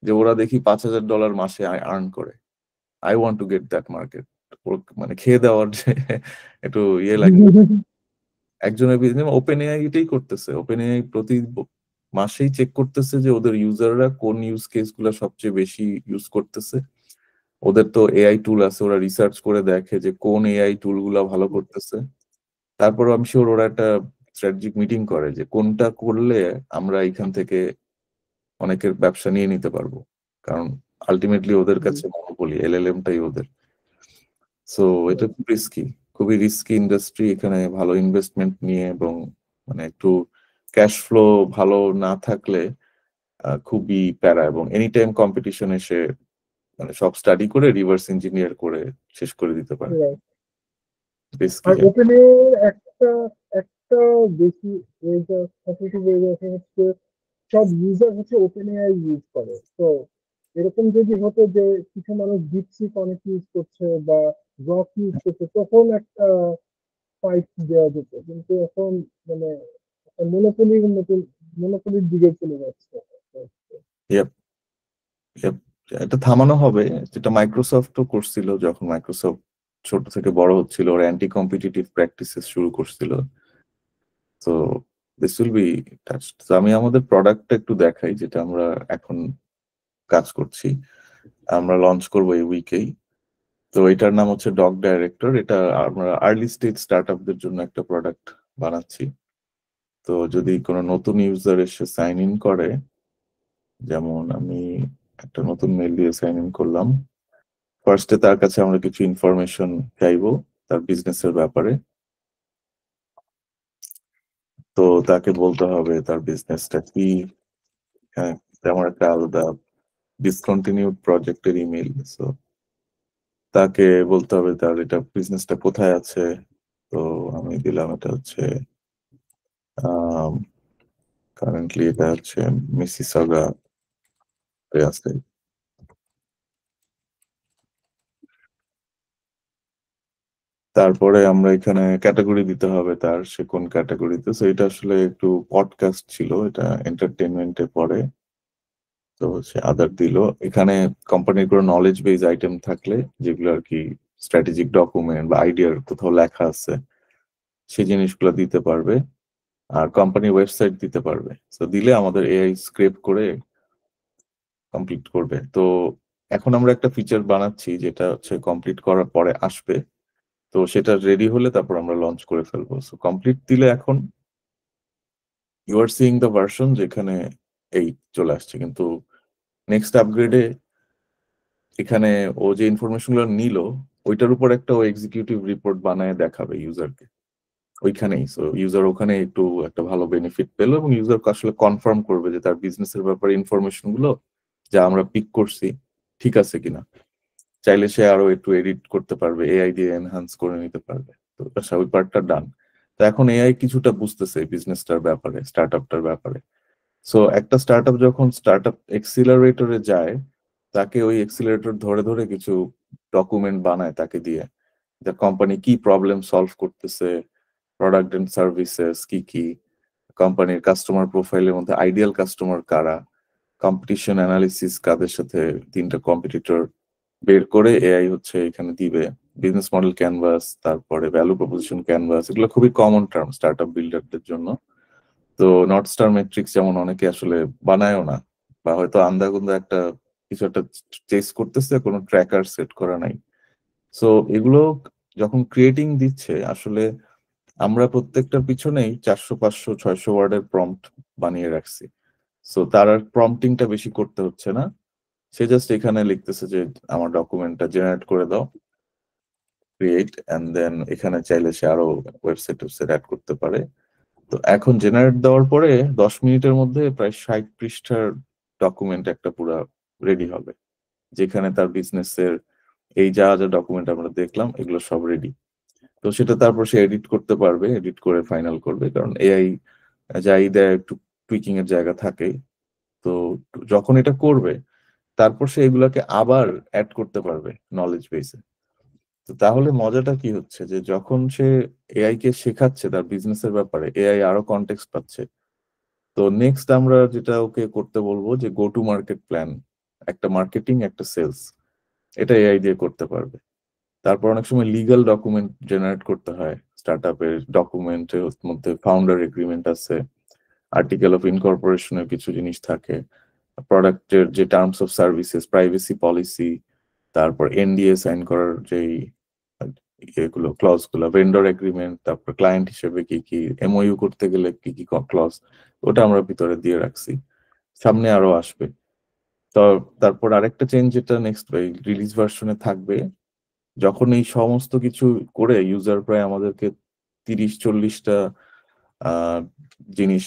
B: যে ওরা দেখি $5,000 মাসে আর্ন করে। I want to get that market. মানে খেয়ে দেওয়ার যে একটু ইয়ে লাগে। একজনের বিজনেস ওপেন এআই এটাই করতেছে। ওপেন এআই প্রতি মাসেই চেক করতেছে যে ওদের ইউজাররা কোন ইউজ কেস গুলা সবচেয়ে বেশি ইউজ করতেছে। ওদের তো এআই টুল আছে, ওরা রিসার্চ করে দেখে যে কোন এআই টুল গুলা ভালো করতেছে। তারপর আমি শিওর ওরা একটা স্ট্র্যাটেজিক মিটিং করে যে কোনটা করলে আমরা এখান থেকে অনেকের ব্যবসা নিয়ে নিতে পারবো। কারণ আলটিমেটলি ওদের কাছে মনোপলি, এলএলএমটাই ওদের। সো এটা খুব রিস্কি, খুবই রিস্কি ইন্ডাস্ট্রি। এখানে ভালো ইনভেস্টমেন্ট নিয়ে এবং মানে একটু ক্যাশ ফ্লো ভালো না থাকলে খুবই প্যারা, এবং এনি টাইম কম্পিটিশন এসে মানে সব স্টাডি করে রিভার্স ইঞ্জিনিয়ার করে শেষ করে দিতে পারে।
E: Right. আর
B: বেসিক্যালি
E: ওপেনএআই একটা একটা বেশি পজিটিভ এরিয়া হচ্ছে সব ইউজার হচ্ছে ওপেনএআই ইউজ করে। তো এরকম যদি হতো যে কিছু মানুষ ডিপসিক অনেক ইউজ করছে বা গ্রক ইউজ করছে, তখন একটা ফাইট দেওয়া যেত। কিন্তু এখন মানে মনোপলির দিকে চলে যাচ্ছে।
B: এটা থামানো হবে, যেটা মাইক্রোসফটও করছিল যখন মাইক্রোসফট ছোট থেকে বড় হচ্ছিল, ওরা অ্যান্টি কম্পিটিটিভ প্র্যাকটিসেস শুরু করছিল। তো দিস উইল বি টাচড। তো আমি আমাদের প্রোডাক্টটা একটু দেখাই, যেটা আমরা এখন কাজ করছি, আমরা লঞ্চ করবো এই উইকেই। তো এটার নাম হচ্ছে ডক ডাইরেক্টর। এটা আমরা আর্লি স্টেজ স্টার্টআপদের জন্য একটা প্রোডাক্ট বানাচ্ছি। তো যদি কোনো নতুন ইউজার এসে সাইন ইন করে, যেমন আমি একটা নতুন মেল দিয়ে সাইন ইন করলাম, ফার্স্টে তার কাছে আমরা কিছু ইনফরমেশন চাইবো তার বিজনেসের ব্যাপারে। তো তাকে বলতে হবে তার বিজনেসটা কি, হ্যাঁ তেমন একটা আলাদা ডিসকন্টিনিউড প্রজেক্টের ইমেল। সো তাকে বলতে হবে তার এটা বিজনেসটা কোথায় আছে। তো আমি দিলাম এটা হচ্ছে কারেন্টলি এটা হচ্ছে মিসিসাগা আছে। তারপরে আমরা এখানে ক্যাটাগরি দিতে হবে তার, সে কোন ক্যাটাগরিতে। সো এটা আসলে একটু পডকাস্ট ছিল, এটা এন্টারটেনমেন্টে পড়ে। তো সে আদার দিল। এখানে কোম্পানির কোনো নলেজ বেস আইটেম থাকলে, যেগুলো আর কি স্ট্র্যাটেজিক ডকুমেন্ট বা আইডিয়ার কোথাও লেখা আছে, সেই জিনিসগুলো দিতে পারবে। আর কোম্পানির ওয়েবসাইট দিতে পারবে। তো দিলে আমাদের এআই স্ক্রেপ করে কমপ্লিট করবে। তো এখন আমরা একটা ফিচার বানাচ্ছি যেটা হচ্ছে কমপ্লিট করার পরে আসবে। তো সেটা রেডি হলে তারপর আমরা লঞ্চ করে ফেলবো। সো কমপ্লিট দিলে এখন you are seeing the version যেখানে এই চলে আসছে, কিন্তু নেক্সট আপগ্রেডে এখানে ও যে ইনফরমেশন গুলো নিল ওইটার উপর একটা ও এক্সিকিউটিভ রিপোর্ট বানায় দেখাবে ইউজারকে ওইখানেই। সো ইউজার ওখানে একটু একটা ভালো বেনিফিট পেলো এবং ইউজার আসলে কনফার্ম করবে যে তার বিজনেসের ব্যাপারে ইনফরমেশন গুলো যা আমরা পিক করছি ঠিক আছে কিনা। চাইলে সে আরো একটু এডিট করতে পারবে, এআই দিয়ে এনহান্স করে নিতে পারবে। তো ওই পার্টটা ডান। তো এখন এআই কিছুটা বুঝতেছে বিজনেসটার ব্যাপারে, স্টার্টআপটার ব্যাপারে। সো একটা স্টার্টআপ যখন স্টার্টআপ এক্সিলারেটরে যায়, তাকে ওই এক্সিলারেটর ধরে ধরে কিছু ডকুমেন্ট বানায় তাকে দিয়ে, যে কোম্পানি কি প্রবলেম সলভ করতেছে, প্রোডাক্ট এন্ড সার্ভিসেস কি কি, কোম্পানির কাস্টমার প্রোফাইলের মধ্যে আইডিয়াল কাস্টমার কারা, কম্পিটিশন অ্যানালিসিস কাদের সাথে, তিনটা কম্পিটিটর বের করে এআই হচ্ছে এখানে দিবে। বিজনেস মডেল ক্যানভাস, তারপরে ভ্যালু প্রপোজিশন ক্যানভাস, এগুলো খুবই কমন টার্ম স্টার্টআপ বিল্ডারদের জন্য। তো নর্থ স্টার ম্যাট্রিক্স যেমন অনেকে আসলে বানায়ও না, বা হয়তো আন্দাগুন্দা একটা কিছু একটা চেস করতেছে, কোনো ট্র্যাকার সেট করা নাই। সো এগুলো যখন ক্রিয়েটিং দিচ্ছে, আসলে আমরা প্রত্যেকটার পিছনেই 400 500 600 ওয়ার্ডের প্রম্পট বানিয়ে রাখছি। সো তার আর প্রম্পটিংটা বেশি করতে হচ্ছে না, সে জাস্ট এখানে লিখতেছে যে আমার ডকুমেন্টটা জেনারেট করে দাও, ক্রিয়েট, এন্ড দেন এখানে চাইলে সে আরো ওয়েবসাইট অ্যাড করতে পারে। তো এখন জেনারেট দেওয়ার পরে 10 মিনিটের মধ্যে প্রায় 60 পৃষ্ঠার ডকুমেন্ট একটা পুরো রেডি হবে, যেখানে তার বিজনেসের এই যা যা ডকুমেন্ট আমরা দেখলাম এগুলো সব রেডি। তো সেটা তারপর সে এডিট করতে পারবে, এডিট করে ফাইনাল করবে, কারণ এআই যাই দেয় একটু টুইকিং এর জায়গা থাকে। তো যখন এটা করবে তারপর সে এগুলাকে আবার অ্যাড করতে পারবে নলেজ বেসে। তো তাহলে মজাটা কি হচ্ছে, যে যখন সে এআই কে শেখাচ্ছে তার বিজনেসের ব্যাপারে, এআই আরো কনটেক্সট পাচ্ছে। তো নেক্সট আমরা যেটা ওকে করতে বলবো যে গো টু মার্কেট প্ল্যান, একটা মার্কেটিং একটা সেলস, এটা এআই দিয়ে করতে পারবে। তারপর অনেক সময় লিগ্যাল ডকুমেন্ট জেনারেট করতে হয়, স্টার্টআপের ডকুমেন্টের মধ্যে ফাউন্ডার এগ্রিমেন্ট আছে, আর্টিকেল অফ ইনকর্পোরেশনের কিছু জিনিস থাকে, প্রোডাক্টের যে terms of services, privacy policy, তারপর এনডিএ সাইন করার যেই এগুলো ক্লজ গুলো, ভেন্ডর এগ্রিমেন্ট, তারপর ক্লায়েন্ট হিসেবে কি কি, এমওইউ করতে গেলে কি কি ক্লজ, ওটা আমরা ভিতরে দিয়ে রাখছি, সামনে আরো আসবে। তো তারপর আরেকটা চেঞ্জ যেটা নেক্সট রিলিজ ভার্সনে থাকবে, যখন এই সমস্ত কিছু করে ইউজার প্রায় আমাদেরকে 30-40টা জিনিস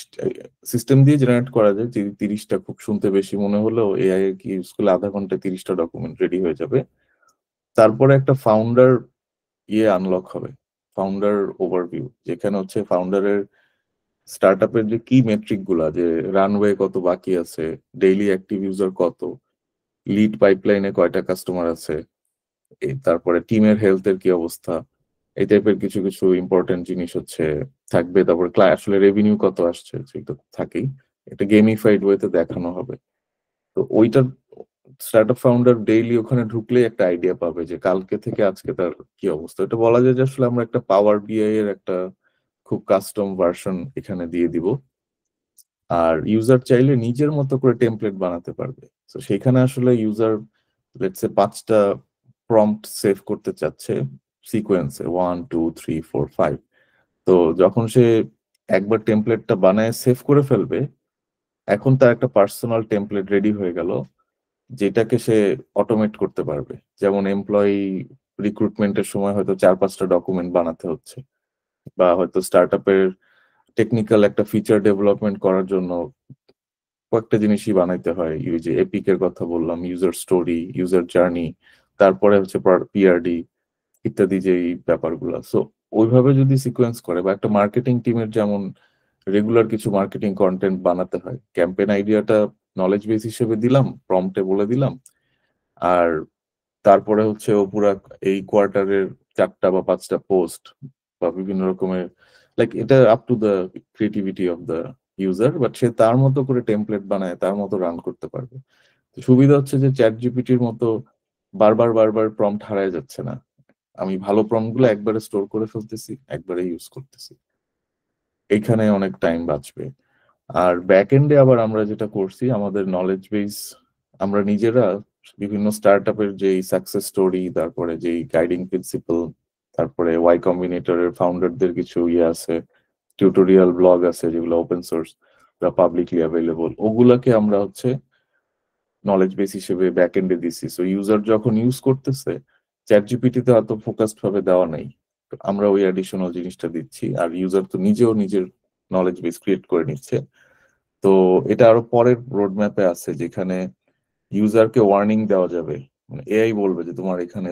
B: সিস্টেম দিয়ে জেনারেট করা যায়। যে 30টা খুব শুনতে বেশি মনে হলেও এআই এর কি ইউজ করলে আধা ঘন্টায় 30টা ডকুমেন্ট রেডি হয়ে যাবে। তারপরে একটা ফাউন্ডার আনলক হবে, ফাউন্ডার ওভারভিউ, যেখানে হচ্ছে ফাউন্ডারের স্টার্টআপের যে কি মেট্রিক গুলা, যে রানওয়ে কত বাকি আছে, ডেইলি অ্যাক্টিভ ইউজার কত, লিড পাইপলাইনে কয়টা কাস্টমার আছে, তারপরে টিমের হেলথের কি অবস্থা, এই টাইপের কিছু কিছু ইম্পর্টেন্ট জিনিস হচ্ছে থাকবে। তারপরে আসলে রেভিনিউ কত আসছে সেটা থাকেই, এটা গেমিফাইড ওয়েতে দেখানো হবে। তো ওইটার স্টার্টআপ ফাউন্ডার ডেইলি ওখানে ঢুকলেই একটা আইডিয়া পাবে যে কালকে থেকে আজকে তার কি অবস্থা। এটা বলা যায় যে আসলে আমরা একটা পাওয়ার বিআই এর একটা খুব কাস্টম ভার্সন এখানে দিয়ে দিব। আর ইউজার চাইলে নিজের মতো করে টেমপ্লেট বানাতে পারবে। তো সেখানে আসলে ইউজার লেটস সে 5টা প্রম্পট সেভ করতে চাচ্ছে সিকোয়েন্সে 1 2 3 4 5। তো যখন সে একবার টেমপ্লেটটা বানায় সেভ করে ফেলবে, এখন তার একটা পার্সোনাল টেমপ্লেট রেডি হয়ে গেল, যেটাকে সে অটোমেট করতে পারবে। যেমন এমপ্লয়ি রিক্রুটমেন্টের সময় হয়তো 4-5টা ডকুমেন্ট বানাতে হচ্ছে, বা হয়তো স্টার্টআপের টেকনিক্যাল একটা ফিচার ডেভেলপমেন্ট করার জন্য কয়েকটা জিনিসই বানাইতে হয়। এই যে এপিকের কথা বললাম, ইউজার স্টোরি, ইউজার জার্নি, তারপরে হচ্ছে পিআরডি ইত্যাদি যে ব্যাপারগুলো। সো ওইভাবে যদি সিকোয়েন্স করে, বা একটা মার্কেটিং টিমের যেমন রেগুলার কিছু মার্কেটিং কন্টেন্ট বানাতে হয়, ক্যাম্পেইন আইডিয়াটা নলেজ বেস হিসেবে দিলাম, প্রম্পটে বলে দিলাম, আর তারপরে হচ্ছে ও পুরা এই কোয়ার্টারের 4টা বা 5টা পোস্ট বা বিভিন্ন রকমের, লাইক এটা up to the creativity of the user, but সে তার মতো করে টেমপ্লেট বানায় তার মতো রান করতে পারবে। সুবিধা হচ্ছে যে চ্যাট জিপিটির মতো বারবার বারবার প্রম্পট হারায় যাচ্ছে না। আমি ভালো প্রম্পট গুলো একবারে স্টোর করে ফেলতেছি, একবারে ইউজ করতেছি, এইখানে অনেক টাইম বাঁচবে। আর ব্যাক এন্ডে আবার আমরা যেটা করছি, আমাদের নলেজ বেস আমরা নিজেরা বিভিন্ন স্টার্টআপের যেই সাকসেস স্টোরি, তারপরে যেই গাইডিং প্রিন্সিপাল, তারপরে ওয়াই কম্বিনেটরের ফাউন্ডারদের কিছু আছে, টিউটোরিয়াল ব্লগ আছে যেগুলো ওপেন সোর্স বা পাবলিকলি অ্যাভেলেবল, ওগুলাকে আমরা হচ্ছে নলেজ বেস হিসেবে ব্যাক এন্ডে দিছি। সো ইউজার যখন ইউজ করতেছে, চ্যাট জিপিটিতে অত ফোকাসড ভাবে দেওয়া নেই, আমরা ওই অ্যাডিশনাল জিনিসটা দিচ্ছি। আর ইউজার তো নিজেও নিজের নলেজ বেস ক্রিয়েট করে নিচ্ছে। তো এটা আরো পরের রোড ম্যাপে আছে, যেখানে ইউজারকে ওয়ার্নিং দেওয়া যাবে, মানে এআই বলবে যে তোমার এখানে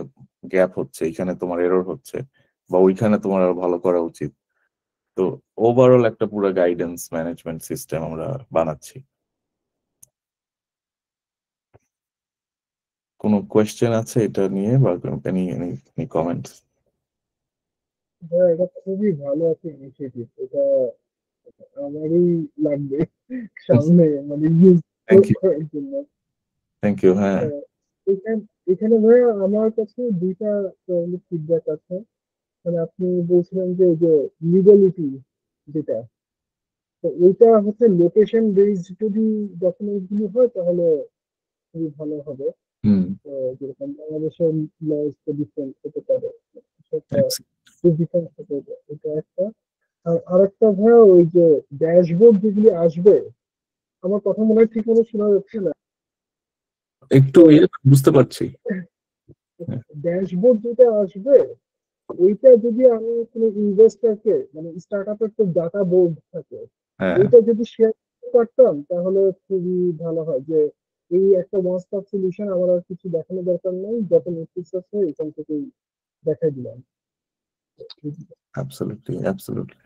B: গ্যাপ হচ্ছে, এখানে তোমার এরর হচ্ছে, বা ওইখানে তোমার আরো ভালো করা উচিত। তো ওভারঅল একটা পুরো গাইডেন্স ম্যানেজমেন্ট সিস্টেম আমরা বানাচ্ছি। কোনো কোয়েশ্চেন আছে এটা নিয়ে, বা এনি কমেন্টস?
E: এটা খুবই ভালো একটা ইনিশিয়েটিভ। এটা আমারই লাগবে সামনে, মানে ইউজ
B: থ্যাংক ইউ,
E: করার জন্য।
B: Thank you. হ্যাঁ,
E: এখানে ভাইয়া আমার কাছে দুইটা ফিডব্যাক আছে। মানে আপনি বলছিলেন যে ওই যে লিগালিটি যেটা, তো ওইটা হচ্ছে লোকেশন বেসড যদি ডকুমেন্ট গুলি হয় তাহলে খুবই ভালো হবে।
B: হুম,
E: তো যেরকম বাংলাদেশের লজ তো ডিফারেন্ট হতে পারে, সেটা
B: thanks.
E: ডিফারেন্ট হতে পারে, এটা একটা। আর আরেকটা ভাইয়া ওই যে ড্যাশবোর্ড যেগুলি আসবে, আমার কথা মনে হয় ঠিক মতো শোনা যাচ্ছে না।
B: একটু বুঝতে পারছি।
E: ড্যাশবোর্ড যেটা আসবে, ওইটা যদি আমি কোনো ইনভেস্টরকে, মানে স্টার্টআপের তো ডাটা বোর্ড থাকে,
B: হ্যাঁ,
E: ওইটা যদি শেয়ার করতে পারতাম তাহলে খুবই ভালো হয়। যে এই একটা ওয়ান স্টপ সলিউশন, আমার আর কিছু দেখানো দরকার নেই, যত মেট্রিক্স আছে এখান থেকেই দেখাই দিলাম।
B: অ্যাবসলিউটলি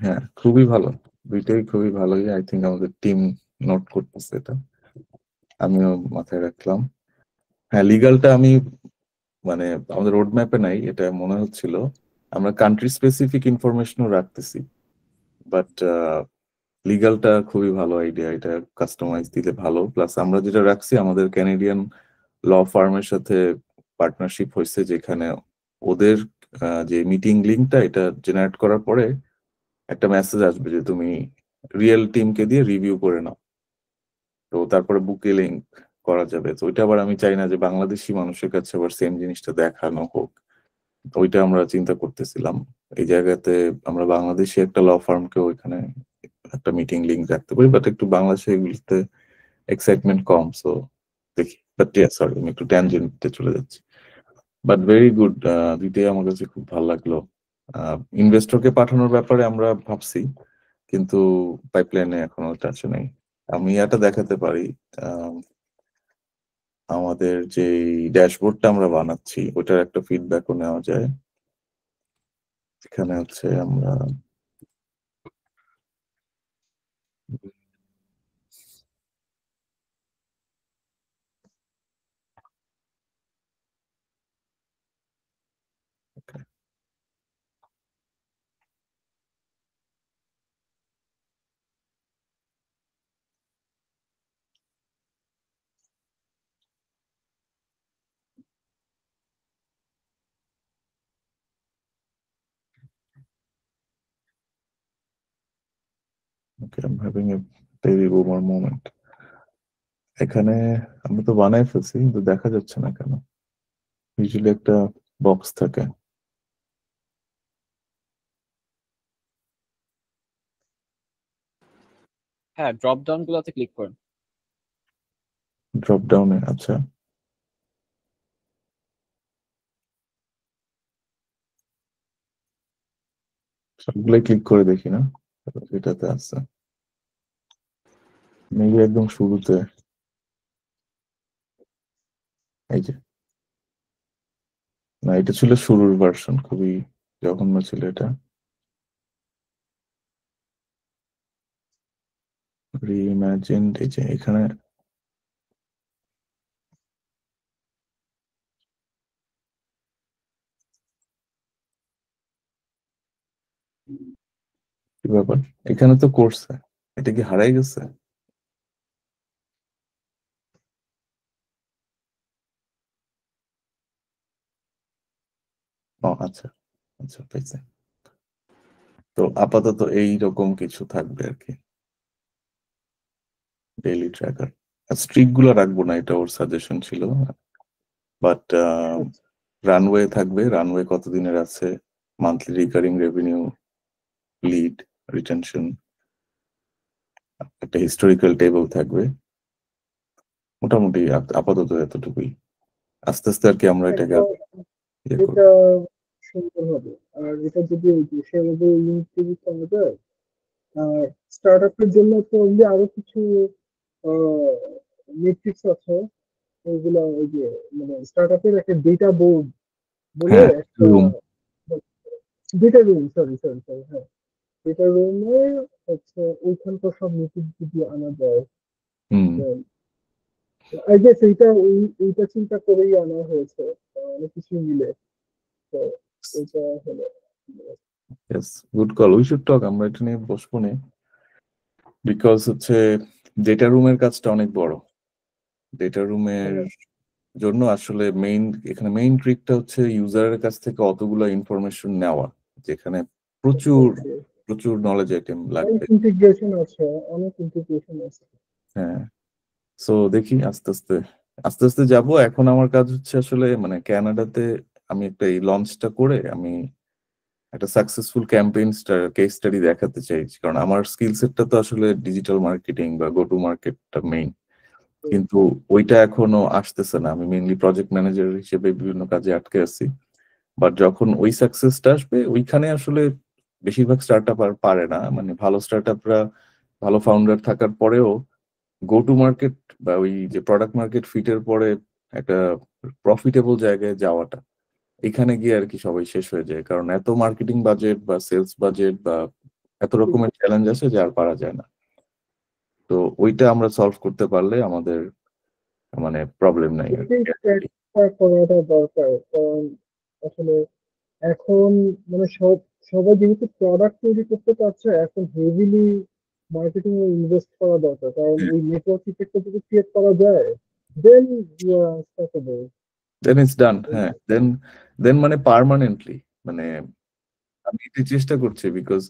B: হ্যাঁ, খুবই ভালো, দুইটাই খুবই ভালোই। আই থিঙ্ক আমাদের টিম নোট করতেছে এটা, আমিও মাথায় রাখলাম। হ্যাঁ, লিগালটা আমি মানে আমাদের রোড ম্যাপে নাই, এটা মনে হচ্ছিল। আমরা কান্ট্রি স্পেসিফিক ইনফরমেশনও রাখতেছি, বাট লিগালটা খুবই ভালো আইডিয়া, এটা কাস্টমাইজ দিলে ভালো। প্লাস আমরা যেটা রাখছি, আমাদের ক্যানাডিয়ান ল ফার্মের সাথে পার্টনারশিপ হয়েছে, যেখানে ওদের যে মিটিং লিঙ্কটা এটা জেনারেট করার পরে একটা মেসেজ আসবে যে তুমি রিয়েল টিমকে দিয়ে রিভিউ করে নাও, তো তারপরে বুকে লিঙ্ক করা যাবে। তো ওইটা আবার আমি চাই না যে বাংলাদেশি মানুষের কাছে আবার সেম জিনিসটা দেখানো হোক, ওইটা আমরা চিন্তা করতেছিলাম। এই জায়গাতে আমরা বাংলাদেশি একটা ল ফার্মকে ওইখানে একটা মিটিং লিঙ্ক রাখতে পারি, বাট একটু বাংলাদেশে এগুলিতে এক্সাইটমেন্ট কম। সো দেখি, বাট সরি আমি একটু ট্যানজেন্টে চলে যাচ্ছি। বাট ভেরি গুড, দুইটাই আমার কাছে খুব ভালো লাগলো। ইনভেস্টরকে পাঠানোর ব্যাপারে আমরা ভাবছি, কিন্তু পাইপলাইনে এখনো টাচ নেই। আমি এটা দেখাতে পারি, আমাদের যে ড্যাশবোর্ডটা আমরা বানাচ্ছি ওটার একটা ফিডব্যাকও নেওয়া যায়। এখানে হচ্ছে আমরা Okay, I'm having a baby boomer moment. এখানে আমি তো বানাই ফেলছি কিন্তু দেখা যাচ্ছে না কেন? ইউজুয়ালি একটা বক্স থাকে।
C: হ্যাঁ, ড্রপ ডাউন গুলোতে ক্লিক করুন।
B: ড্রপ ডাউনে, আচ্ছা সবগুলোই ক্লিক করে দেখি না, এটাতে আছে মেবি একদম শুরুতে, এই যে, না এটা ছিল শুরুর ভার্সন, খুবই জঘন্য ছিল এটা। রিইমাজিনড, এই যে এখানে কি ব্যাপার, এখানে তো করছে, এটা কি হারাই গেছে? ও আচ্ছা আচ্ছা, পাইছে। তো আপাতত এইরকম কিছু থাকবে আর কি, ডেইলি ট্র্যাকার। স্ট্রিক গুলো রাখবো না, এটা ওর সাজেশন ছিল, বাট রানওয়ে থাকবে, রানওয়ে কতদিনের আছে, monthly recurring revenue, lead, retention, একটা হিস্টোরিক্যাল টেবল থাকবে। মোটামুটি আপাতত এতটুকুই, আস্তে আস্তে আর কি আমরা এটাকে
E: এটা সুন্দর হবে। আর এটা যদি সেভাবে লিঙ্ক টিভি করা যায়, আর স্টার্ট আপের জন্য তো আরো কিছু মেট্রিক্স আছে, ওইগুলা ওই যে মানে স্টার্ট আপের একটা ডেটা বোর্ড বলে
B: হ্যাঁ
E: একটা
B: room,
E: data room, sorry sorry sorry, হ্যাঁ ডেটা রুমে হচ্ছে ওইখানকার সব মিটিং যদি আনা যায়,
B: হুম,
E: আই গেস এইটা চিন্তা করেই আনা হয়েছে, অনেক কিছু মিলে। তো এটা হলো
B: yes, good call, we should talk, আমরা এটা নিয়ে বসবো না, বিকজ হচ্ছে ডেটা রুমের কাজটা অনেক বড়। ডেটা রুমের জন্য আসলে এখানে মেইন ট্রিকটা হচ্ছে ইউজারের কাছ থেকে অতগুলো ইনফরমেশন নেওয়া, যেখানে প্রচুর প্রচুর নলেজ আইটেম লাগবে।
E: ইন্টিগ্রেশন আছে, অনেক ইন্টিগ্রেশন আছে।
B: হ্যাঁ, সো দেখি আস্তে আস্তে আস্তে আস্তে যাবো। এখন আমার কাজ হচ্ছে আসলে মানে কানাডাতে আমি একটা এই লঞ্চটা করে আমি একটা সাকসেসফুল ক্যাম্পেইন কেস স্টাডি দেখাতে চাইছি, কারণ আমার স্কিল সেটটা তো আসলে ডিজিটাল মার্কেটিং বা গো টু মার্কেটটা মেইন, কিন্তু ওইটা এখনো আসতেছে না। আমি মেইনলি প্রজেক্ট ম্যানেজার হিসেবে বিভিন্ন কাজে আটকে আছি, বাট যখন ওই সাকসেসটা আসবে ওইখানে আসলে বেশিরভাগ স্টার্ট আপ আর পারে না, মানে ভালো স্টার্ট আপরা ভালো ফাউন্ডার থাকার পরেও গো টু মার্কেট বা ওই যে প্রোডাক্ট মার্কেট ফিটের পরে একটা প্রফিটেবল জায়গায় যাওয়াটা, এখানে গিয়ে আর কি সবাই শেষ হয়ে যায়, কারণ এত মার্কেটিং বাজেট বা সেলস বাজেট বা এত রকমের চ্যালেঞ্জ আছে যে আর পারা যায় না। তো ওইটা আমরা সলভ করতে পারলে আমাদের মানে প্রবলেম নাই আর কি।
E: করাটা দরকার, কারণ আসলে এখন মানে সবাই যেহেতু প্রোডাক্ট তৈরি করতে পারছে, এখন হেভিলি মার্কেটিং এ ইনভেস্ট করা দরকার, কারণ ওই নেটওয়ার্ক ইফেক্টটা যদি ক্রিয়েট করা যায়, then you are unstoppable.
B: Then it's done, হ্যাঁ, দেন মানে পার্মানেন্টলি, মানে আমি এটা চেষ্টা করছি, বিকজ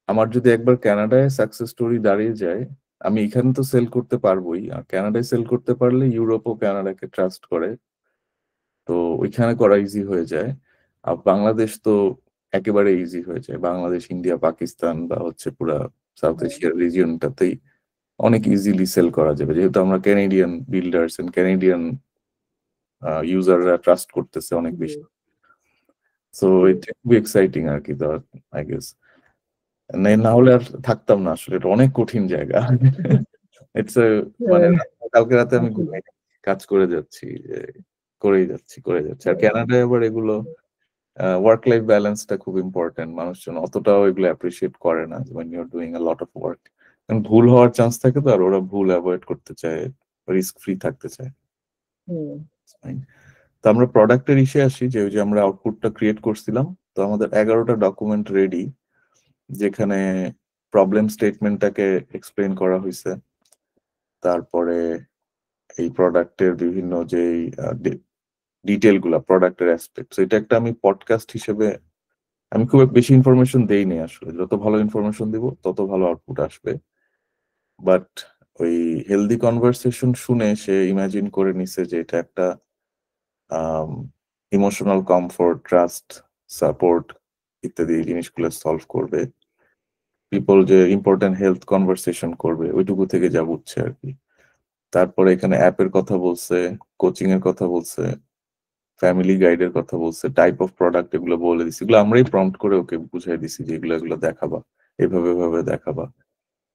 B: আমার যদি একবার কানাডায় সাকসেস স্টোরি দাঁড়িয়ে যায়, আমি এখানে তো সেল করতে পারবোই, আর কানাডায় সেল করতে পারলে ইউরোপও কানাডাকে ট্রাস্ট করে, তো ওইখানে করা ইজি হয়ে যায়। আর বাংলাদেশ তো একেবারে ইজি হয়ে যায়, বাংলাদেশ, ইন্ডিয়া, পাকিস্তান বা হচ্ছে পুরা সাউথ এশিয়ার রিজিয়নটাতেই অনেক ইজিলি সেল করা যাবে, যেহেতু আমরা ক্যানাডিয়ান বিল্ডার্স এন্ড ক্যানাডিয়ান ইউজাররা ট্রাস্ট করতেছে অনেক বেশি। সো এটা খুবই এক্সাইটিং আর কি, আই গেস। না হলে আর থাকতাম না, আসলে এটা অনেক কঠিন জায়গা। ইটস মানে কালকে রাতে আমি ঘুমাই কাজ করে যাচ্ছি, করেই যাচ্ছি। আর কানাডায় আবার এগুলো ওয়ার্ক লাইফ ব্যালেন্সটা খুব ইম্পর্টেন্ট, মানুষজন অতটাও এগুলো অ্যাপ্রিসিয়েট করে না when you're doing a lot of work, কারণ ভুল হওয়ার চান্স থাকে, তো আর ওরা ভুল অ্যাভয়েড করতে চায়, রিস্ক ফ্রি থাকতে চায়। তো আমরা প্রোডাক্টের ইসে আসি, যে ওই যে আমরা আউটপুটটা ক্রিয়েট করছিলাম, তো আমাদের 11টা ডকুমেন্ট রেডি, যেখানে প্রবলেম স্টেটমেন্টটাকে এক্সপ্লেন করা হয়েছে, তারপরে এই প্রোডাক্টের বিভিন্ন যে ডিটেল গুলা, প্রোডাক্টের অ্যাসপেক্ট, এটা একটা আমি পডকাস্ট হিসেবে আমি খুব বেশি ইনফরমেশন দেইনি, আসলে যত ভালো ইনফরমেশন দিব তত ভালো আউটপুট আসবে। বাট ওই হেলদি কনভারসেশন শুনে সে ইমাজিন করে নিছে যে এটা একটা ইমোশনাল কমফোর্ট, ট্রাস্ট, সাপোর্ট ইত্যাদি জিনিসগুলো সলভ করবে, পিপল যে ইম্পর্টেন্ট হেলথ কনভারসেশন করবে, ওইটুকু থেকে যা বুঝছে আর কি। তারপরে এখানে অ্যাপের কথা বলছে, কোচিং এর কথা বলছে, ফ্যামিলি গাইডের কথা বলছে, টাইপ অফ প্রোডাক্ট এগুলো বলে দিছি, এগুলো আমরাই প্রম্পট করে ওকে বুঝাই দিছি যে এগুলো দেখাবা, এভাবে দেখাবা।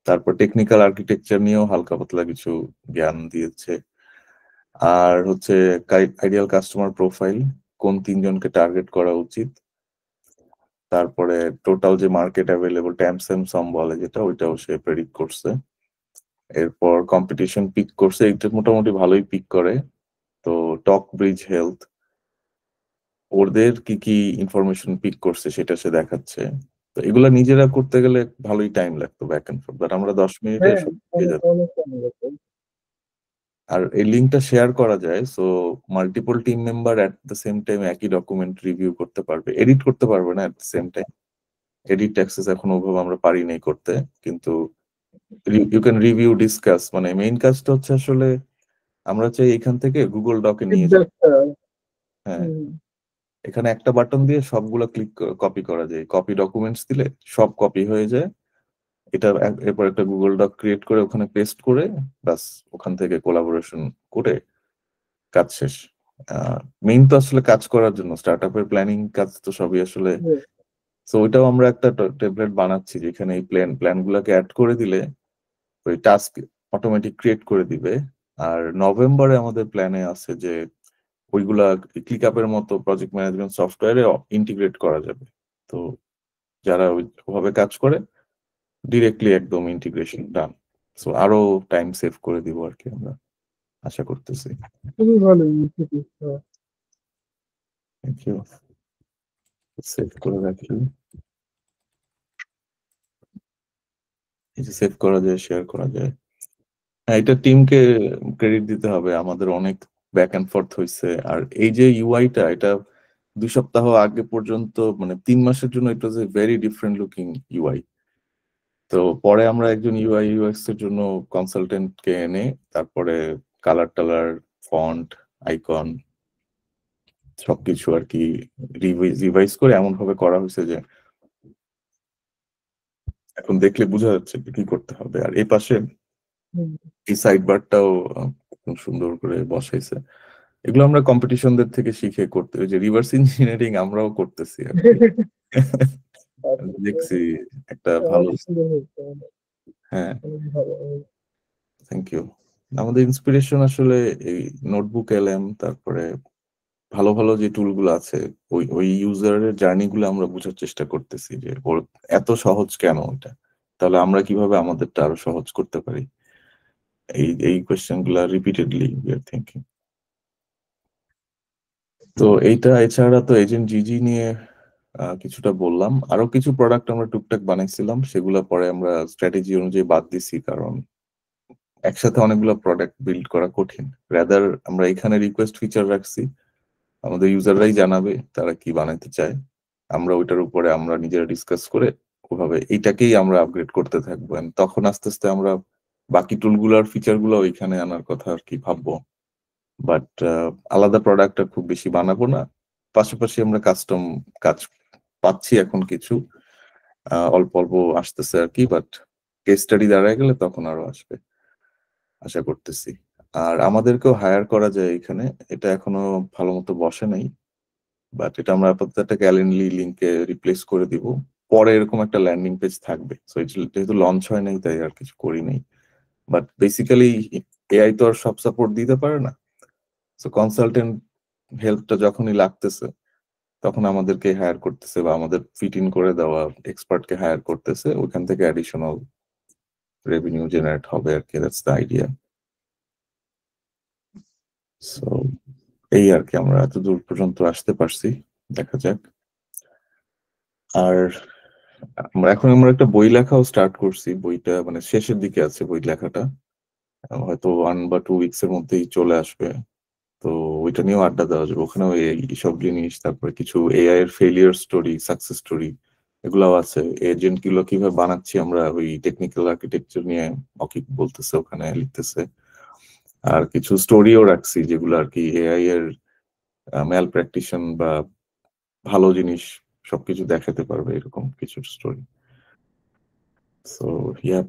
B: তারপর টেকনিক্যাল আর্কিটেকচার নিয়েও হালকা পাতলা কিছু জ্ঞান দিয়েছে। আর হচ্ছে আইডিয়াল কাস্টমার প্রোফাইল, কোন 3জনকে টার্গেট করা উচিত, তারপরে টোটাল যে মার্কেট অ্যাভেলেবল ট্যামস্যাম সম বলে যেটা, ওইটাও সে প্রেডিক্ট করছে। এরপর কম্পিটিশন পিক করছে, এটা মোটামুটি ভালোই পিক করে। তো টক ব্রিজ হেলথ, ওদের কি কি ইনফরমেশন পিক করছে সেটা সে দেখাচ্ছে। তো এগুলা নিজেরা করতে গেলে ভালোই টাইম লাগতো ব্যাক এন্ড ফোর্থ, বাট আমরা 10 মিনিটে সব পেয়ে যাচ্ছি। আর এই লিঙ্কটা শেয়ার করা যায়, so multiple team member at the same time একই ডকুমেন্ট রিভিউ করতে পারবে, এডিট করতে পারবে না এট the same time, edit access এখন ওভাবে আমরা পারি নাই করতে, কিন্তু ইউ ক্যান রিভিউ ডিসকাস। মানে মেইন কাজটা হচ্ছে আসলে আমরা চাই এখান থেকে গুগল ডকে নিয়ে যাই। হ্যাঁ, এখানে একটা বাটন দিয়ে সবগুলো ক্লিক কপি করা যায়, কপি ডকুমেন্টস দিলে সব কপি হয়ে যায়। এটা এরপর একটা গুগল ডক ক্রিয়েট করে ওখানে পেস্ট করে বাস ওখান থেকে কোলাবোরেশন করে কাজ শেষ। মেইন তো আসলে কাজ করার জন্য, স্টার্ট আপের প্ল্যানিং কাজ তো সবই আসলে। তো ওইটাও আমরা একটা টেমপ্লেট বানাচ্ছি, যেখানে এই প্ল্যান গুলাকে অ্যাড করে দিলে ওই টাস্ক অটোমেটিক ক্রিয়েট করে দিবে। আর নভেম্বরে আমাদের প্ল্যানে আছে যে ওইগুলা ক্লিকআপের মতো প্রজেক্ট ম্যানেজমেন্ট সফটওয়্যারে ইন্টিগ্রেট করা যাবে। তো যারা ওইভাবে কাজ করে ডিরেক্টলি একদম ইন্টিগ্রেশন ডান, সো আরো টাইম সেভ করে দিব আর কি, আমরা আশা করতেছি।
E: খুবই ভালো ইনিশিয়েটিভ।
B: Thank you. সেভ করে রাখি, এই যে সেভ করা যায়, শেয়ার করা যায়। হ্যাঁ, এটা টিমকে ক্রেডিট দিতে হবে, আমাদের অনেক ব্যাক এন্ড ফোর্থ হয়েছে। আর এই যে ইউআইটা, এটা 2 সপ্তাহ আগে পর্যন্ত, মানে 3 মাসের জন্য it was a very different looking UI. তো পরে আমরা একজন ইউআই ইউএক্স এর জন্য কনসালটেন্টকে এনে তারপরে কালার টালার, ফন্ট, আইকন সবকিছু আর কি রিভাইজ করে এমন ভাবে করা হয়েছে যে এখন দেখলে বোঝা যাচ্ছে কি করতে হবে। আর এই পাশে এই সাইড বারটাও খুব সুন্দর করে বসাইছে। এগুলো আমরা কম্পিটিশনদের থেকে শিখে করতে, ওই যে রিভার্স ইঞ্জিনিয়ারিং আমরাও করতেছি আর কি। দেখছি একটা ভালো। হ্যাঁ, থ্যাংক ইউ। আমাদের ইন্সপিরেশন আসলে এই নোটবুক এলএম, তারপরে ভালো ভালো যে টুল গুলো আছে, ওই ইউজারের জার্নি গুলো আমরা বোঝার চেষ্টা করতেছি যে ওর এত সহজ কেন এটা, তাহলে আমরা কিভাবে আমাদেরটা আরো সহজ করতে পারি। এই কোয়েশ্চেন গুলা রিপিটেডলি উই আর থিংকিং। তো এইটা এছাড়া তো এজেন্ট জিজি নিয়ে কিছুটা বললাম, আরো কিছু প্রোডাক্ট আমরা টুকটাক বানাইছিলাম, সেগুলা পরে আমরা স্ট্র্যাটেজি অনুযায়ী বাদ দিছি, কারণ একসাথে অনেকগুলো প্রোডাক্ট বিল্ড করা কঠিন। রাদার আমরা এখানে রিকোয়েস্ট ফিচার রাখছি, আমাদের ইউজাররাই জানাবে তারা কি বানাইতে চায়, আমরা ওইটার উপরে আমরা নিজেরা ডিসকাস করে ওভাবে এইটাকেই আমরা আপগ্রেড করতে থাকবো। তখন আস্তে আস্তে আমরা বাকি টুলগুলোর ফিচারগুলো ওইখানে আনার কথা আর কি ভাববো। বাট আলাদা প্রোডাক্ট আর খুব বেশি বানাবো না, পাশাপাশি আমরা কাস্টম কাজ পাচ্ছি এখন কিছু, অল্প অল্প আসতেছে আর কি। বাট কেস স্টাডি দাঁড়ায় গেলে তখন আরো আসবে আশা করতেছি। আর আমাদেরকেও হায়ার করা যায় এখানে, এটা এখনো ভালো মতো বসে নাই, বাট এটা আমরা আপাতত একটা ক্যালেন্ডলি লিঙ্কে রিপ্লেস করে দিব। পরে এরকম একটা ল্যান্ডিং পেজ থাকবে। সো যেহেতু লঞ্চ হয় নাই তাই আর কিছু করি নাই, বাট বেসিক্যালি এআই তো আর সব সাপোর্ট দিতে পারে না। সো কনসালটেন্ট হেল্পটা যখনই লাগতেছে তখন আমাদেরকে হায়ার করতেছে বা আমাদের ফিট ইন করে দেওয়া এক্সপার্টকে হায়ার করতেছে, ওইখান থেকে অ্যাডিশনাল রেভিনিউ জেনারেট হবে আর কি। That's the idea. সো এই আর কি, আমরা এত দূর পর্যন্ত আসতে পারছি, দেখা যাক। আর আমরা একটা বই লেখাও স্টার্ট করছি, বইটা মানে শেষের দিকে আছে বই লেখাটা, হয়তো 1 বা 2 উইকস এর মধ্যেই চলে আসবে। তো ওইটা নিয়েও আড্ডা দেওয়া যাবে, ওখানেও এইসব জিনিস, তারপরে কিছু এআই এর ফেলিয়ার স্টোরি, সাকসেস স্টোরি এগুলাও আছে। এজেন্ট গুলো কিভাবে বানাচ্ছি আমরা, ওই টেকনিক্যাল আর্কিটেকচার নিয়ে অকিক বলতেছে, ওখানে লিখতেছে। আর কিছু স্টোরিও রাখছি যেগুলো আর কি এআই এর ম্যাল প্র্যাকটিশন বা ভালো জিনিস সবকিছু দেখাতে পারবে, এরকম কিছু স্টোরি। সো ইয়া,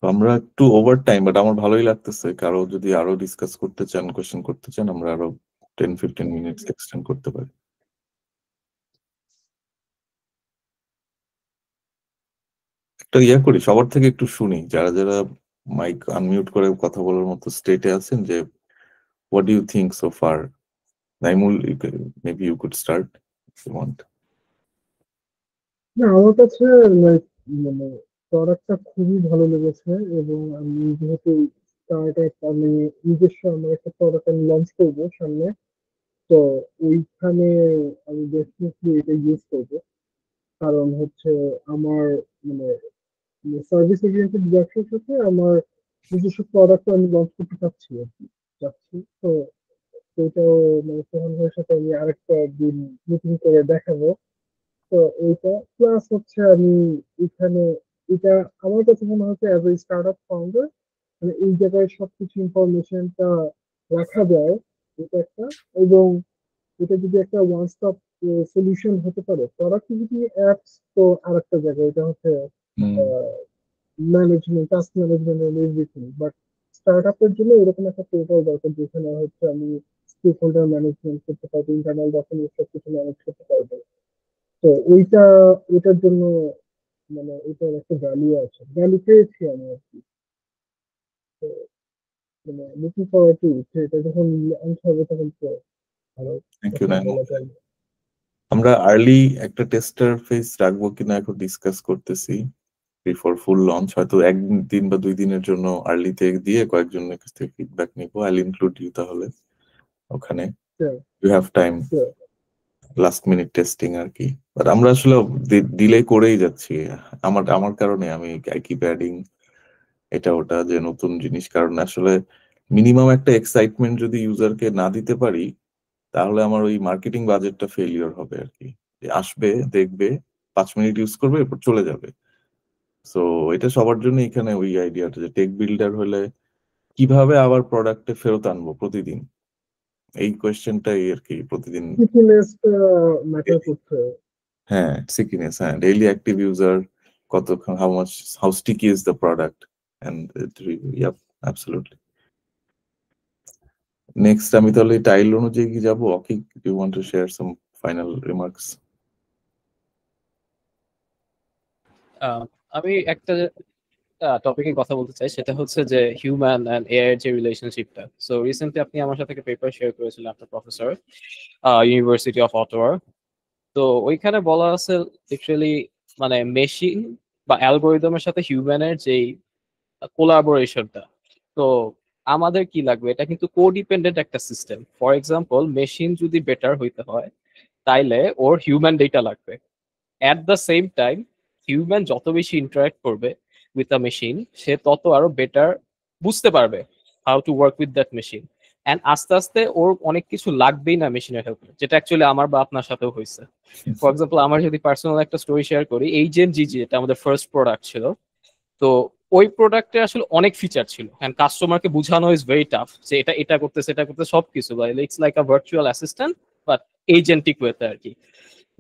B: আমরা একটু ওভার টাইম, বাট আমার ভালোই লাগতেছে। কারো যদি আরো ডিসকাস করতে চান, কোয়েশ্চেন করতে চান, আমরা আরো 10-15 মিনিটস এক্সটেন্ড করতে পারি। একটা ইয়া করি, সবার থেকে একটু শুনি, যারা যারা মাইক আনমিউট করে কথা বলার মতো স্টেটে আছেন, যে what do you think so far? Naimul, maybe you could start if you want.
E: না, আমার কাছে like মানে প্রোডাক্টটা খুবই ভালো লেগেছে, এবং আমি যেহেতু স্টার্টআপ, আমি নিজস্ব আমার একটা প্রোডাক্ট আমি লঞ্চ করবো সামনে, তো ওইখানে আমি ডেফিনেটলি এটা ইউজ করবো। কারণ হচ্ছে আমার মানে সার্ভিস ওরিয়েন্টেড ব্যবসার সাথে আমার নিজস্ব প্রোডাক্ট আমি লঞ্চ করতে চাচ্ছি আর কি, চাচ্ছি। তো ওইটাও মানে সোহান ভাইয়ের সাথে আমি আরেকটা দিন মিটিং করে দেখাবো। তো এইটা প্লাস হচ্ছে আমি এখানে এটা আমার কাছে মনে হচ্ছে as a start up founder, মানে এই জায়গায় সবকিছু ইনফরমেশনটা রাখা যায়, এটা একটা। এবং এটা যদি একটা ওয়ান স্টপ সলিউশন হতে পারে, প্রোডাক্টিভিটি অ্যাপস তো আরেকটা জায়গায়, এটা হচ্ছে management, task management and everything. But স্টার্ট আপের জন্য এরকম একটা পোর্টাল দরকার, যেখানে হচ্ছে আমি স্টেক হোল্ডার ম্যানেজমেন্ট করতে পারবো, ইন্টারনাল ডকুমেন্ট সবকিছু ম্যানেজ করতে পারবো। তো ওইটার জন্য মানে এটার একটা ভ্যালু আছে, ভ্যালু পেয়েছি আমি আর কি। তো মানে লুকিং ফরওয়ার্ড টু, এটা যখন লঞ্চ হবে তখন তো ভালো
B: থ্যাংক ইউ।
E: তখন বলা যায়।
B: আমরা আর্লি একটা টেস্টার ফেজ রাখবো কিনা এখন ডিসকাস করতেছি, বিফোর ফুল লঞ্চ। হয়তো 1 দিন বা 2 দিনের জন্য আর্লিতে দিয়ে কয়েকজনের কাছ থেকে ফিডব্যাক নিবো। আই উইল ইনক্লুড ইউ তাহলে ওখানে, you have time, last minute testing আর কি। বাট আমরা আসলে ডিলে করেই যাচ্ছি, আমার কারণে আমি আই কিপ অ্যাডিং এটা ওটা, যে নতুন জিনিস। কারণ আসলে মিনিমাম একটা এক্সাইটমেন্ট যদি ইউজারকে না দিতে পারি, তাহলে আমার ওই মার্কেটিং বাজেটটা ফেলিওর হবে আর কি। যে আসবে, দেখবে, 5 মিনিট ইউজ করবে, এরপর চলে যাবে। সো এটা সবার জন্য এখানে ওই আইডিয়াটা, যে টেক বিল্ডার হলে কিভাবে আবার প্রোডাক্টে ফেরত আনবো প্রতিদিন, এই কোয়েশ্চেনটাই আর কি প্রতিদিন।
E: ম্যাটার করছে।
B: হ্যাঁ, সিকিনেস, হ্যাঁ, ডেইলি অ্যাক্টিভ ইউজার কতক্ষণ, how sticky is the product, and yup, absolutely. Next আমি তাহলে টাইল অনুযায়ী কি যাবো? Akik, you want to share some final remarks?
C: আমি একটা টপিকে কথা বলতে চাই, সেটা হচ্ছে যে হিউম্যান অ্যান্ড এআই এর যে রিলেশনশিপটা। সো রিসেন্টলি আপনি আমার সাথে একটা পেপার শেয়ার করেছিলেন, আপনার প্রফেসর, ইউনিভার্সিটি অফ অটোয়ার। তো ওইখানে বলা আছে লিটারালি মানে মেশিন বা অ্যালগোরিদমের সাথে হিউম্যানের যেই কোলাবোরেশনটা, তো আমাদের কি লাগবে, এটা কিন্তু কোডিপেন্ডেন্ট একটা সিস্টেম। ফর এক্সাম্পল, মেশিন যদি বেটার হইতে হয় তাইলে ওর হিউম্যান ডেটা লাগবে। At the same time human যত বেশি ইন্টারাক্ট করবে উইথ আ মেশিন, সে তত আরো বেটার বুঝতে পারবে how to work with that machine. And আস্তে আস্তে ওর অনেক কিছু লাগবেই না মেশিনের হেল্পে, যেটা অ্যাকচুয়ালি আমার বা আপনার সাথেও হয়েছে। ফর এক্সাম্পল, আমার যদি পার্সোনাল একটা স্টোরি শেয়ার করি, এইজেন্ট জিজি, এটা আমাদের ফার্স্ট প্রোডাক্ট ছিল। তো ওই প্রোডাক্টে আসলে অনেক ফিচার ছিল, এন্ড কাস্টমারকে বোঝানো ইজ ভেরি টাফ যে এটা এটা করতেছে, এটা করতে সবকিছু, it's like a virtual assistant but agentic ওয়েতে আর কি।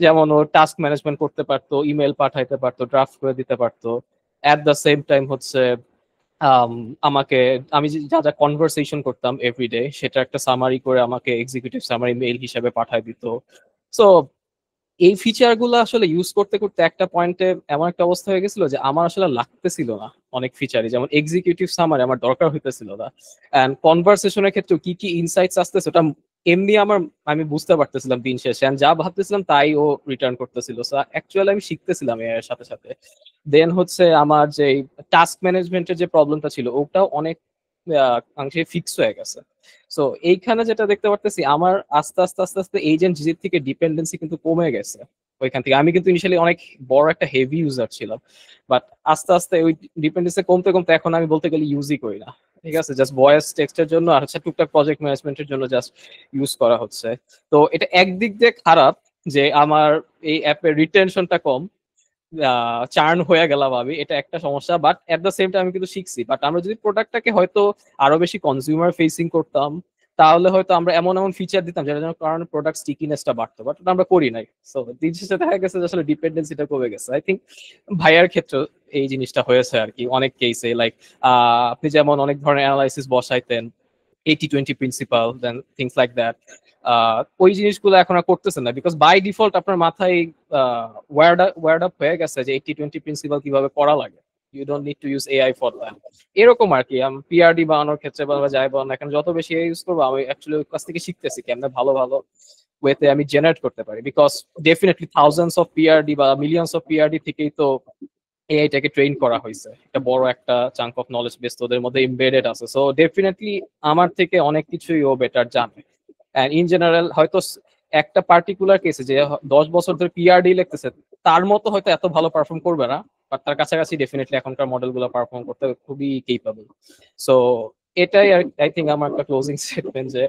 C: যেমন ও টাস্ক ম্যানেজমেন্ট করতে পারতো, ইমেল পাঠাইতে পারতো, ড্রাফট করে দিতে পারতো। অ্যাট দ্য সেম টাইম হচ্ছে আমাকে আমি যা যা কনভারসেশন করতাম এভরিডে সেটা একটা সামারি করে আমাকে এক্সিকিউটিভ সামারি মেইল হিসেবে পাঠায় দিত। সো এই ফিচার গুলো আসলে ইউজ করতে করতে একটা পয়েন্টে এমন একটা অবস্থা হয়ে গেছিল যে আমার আসলে লাগতেছিল না অনেক ফিচারই, যেমন এক্সিকিউটিভ সামারি আমার দরকার হইতেছিল না, এন্ড কনভারসেশনের ক্ষেত্রে কি কি ইনসাইটস আসতেছে ওটা এমনি আমি বুঝতে পারতেছিলাম দিন শেষে, and যা ভাবতেছিলাম তাই ও রিটার্ন করতেছিল। সো অ্যাকচুয়ালি আমি শিখতেছিলাম এর সাথে সাথে। দেন হচ্ছে আমার যে টাস্ক ম্যানেজমেন্টের যে প্রবলেমটা ছিল ওটাও অনেক অংশে ফিক্স হয়ে গেছে। সো এইখানে যেটা দেখতে পারতেছি আমার আস্তে আস্তে আস্তে আস্তে এজেন্ট জির থেকে ডিপেন্ডেন্সি কিন্তু কমে গেছে ওইখান থেকে। আমি কিন্তু ইনিশিয়ালি অনেক বড় একটা হেভি ইউজার ছিলাম, বাট আস্তে আস্তে ওই ডিপেন্ডেন্সি কমতে কমতে এখন আমি বলতে গেলে ইউজই করি না। ঠিক আছে, জাস্ট ভয়েস টেক্সটের জন্য আর হচ্ছে টুকটাক প্রজেক্ট ম্যানেজমেন্টের জন্য জাস্ট ইউজ করা হচ্ছে। তো এটা একদিক দিয়ে খারাপ যে আমার এই অ্যাপের রিটেনশনটা কম, চার্ন হয়ে গেলাম আমি, এটা একটা সমস্যা। But at the same time আমি কিন্তু শিখছি। বাট আমরা যদি প্রোডাক্টটাকে হয়তো আরো বেশি কনজিউমার ফেসিং করতাম তাহলে হয়তো আমরা এমন এমন ফিচার দিতাম যেটার জন্য কারণে প্রোডাক্ট স্টিকিনেসটা বাড়তো, বাট আমরা করি নাই। সো দিন শেষে দেখা গেছে যে আসলে ডিপেন্ডেন্সিটা কমে গেছে। আই থিঙ্ক ভাইয়ার ক্ষেত্রে এই জিনিসটা হয়েছে আর কি অনেক কেসে। লাইক আপনি যেমন অনেক ধরনের অ্যানালাইসিস বসাইতেন, 80-20 principle, then things like that, ওই জিনিসগুলো এখন আর করতেছেন না, বিকজ বাই ডিফল্ট আপনার মাথায় ওয়ার্ড আপ হয়ে গেছে যে 80-20 প্রিন্সিপাল কিভাবে পড়া লাগে। You don't need to use AI for that. এরকম আর কি। আমি পিআরডি বানানোর ক্ষেত্রে বা যাই বলেন এখন যত বেশি এআই ইউজ করবো আমি অ্যাকচুয়ালি ওই কাছ থেকে শিখতেছি কেমনে ভালো ভালো ওয়েতে আমি জেনারেট করতে পারি, because definitely thousands of PRD বা মিলিয়ন্স অফ পিআরডি থেকেই তো এআইটাকে ট্রেন করা হয়েছে। একটা বড় একটা চাঙ্ক অফ নলেজ বেস ওদের মধ্যে এমবেডেড আছে। সো ডেফিনেটলি আমার থেকে অনেক কিছুই ও বেটার জানে। এন্ড ইন জেনারেল হয়তো একটা পার্টিকুলার কেসে যে 10 বছর ধরে পিআরডি লিখতেছে তার মতো হয়তো এত ভালো পারফর্ম করবে না, বাট তার কাছাকাছি ডেফিনেটলি এখনকার মডেলগুলো পারফর্ম করতে খুবই কেপেবল। সো এটাই আই থিঙ্ক আমার একটা ক্লোজিং স্টেটমেন্ট যে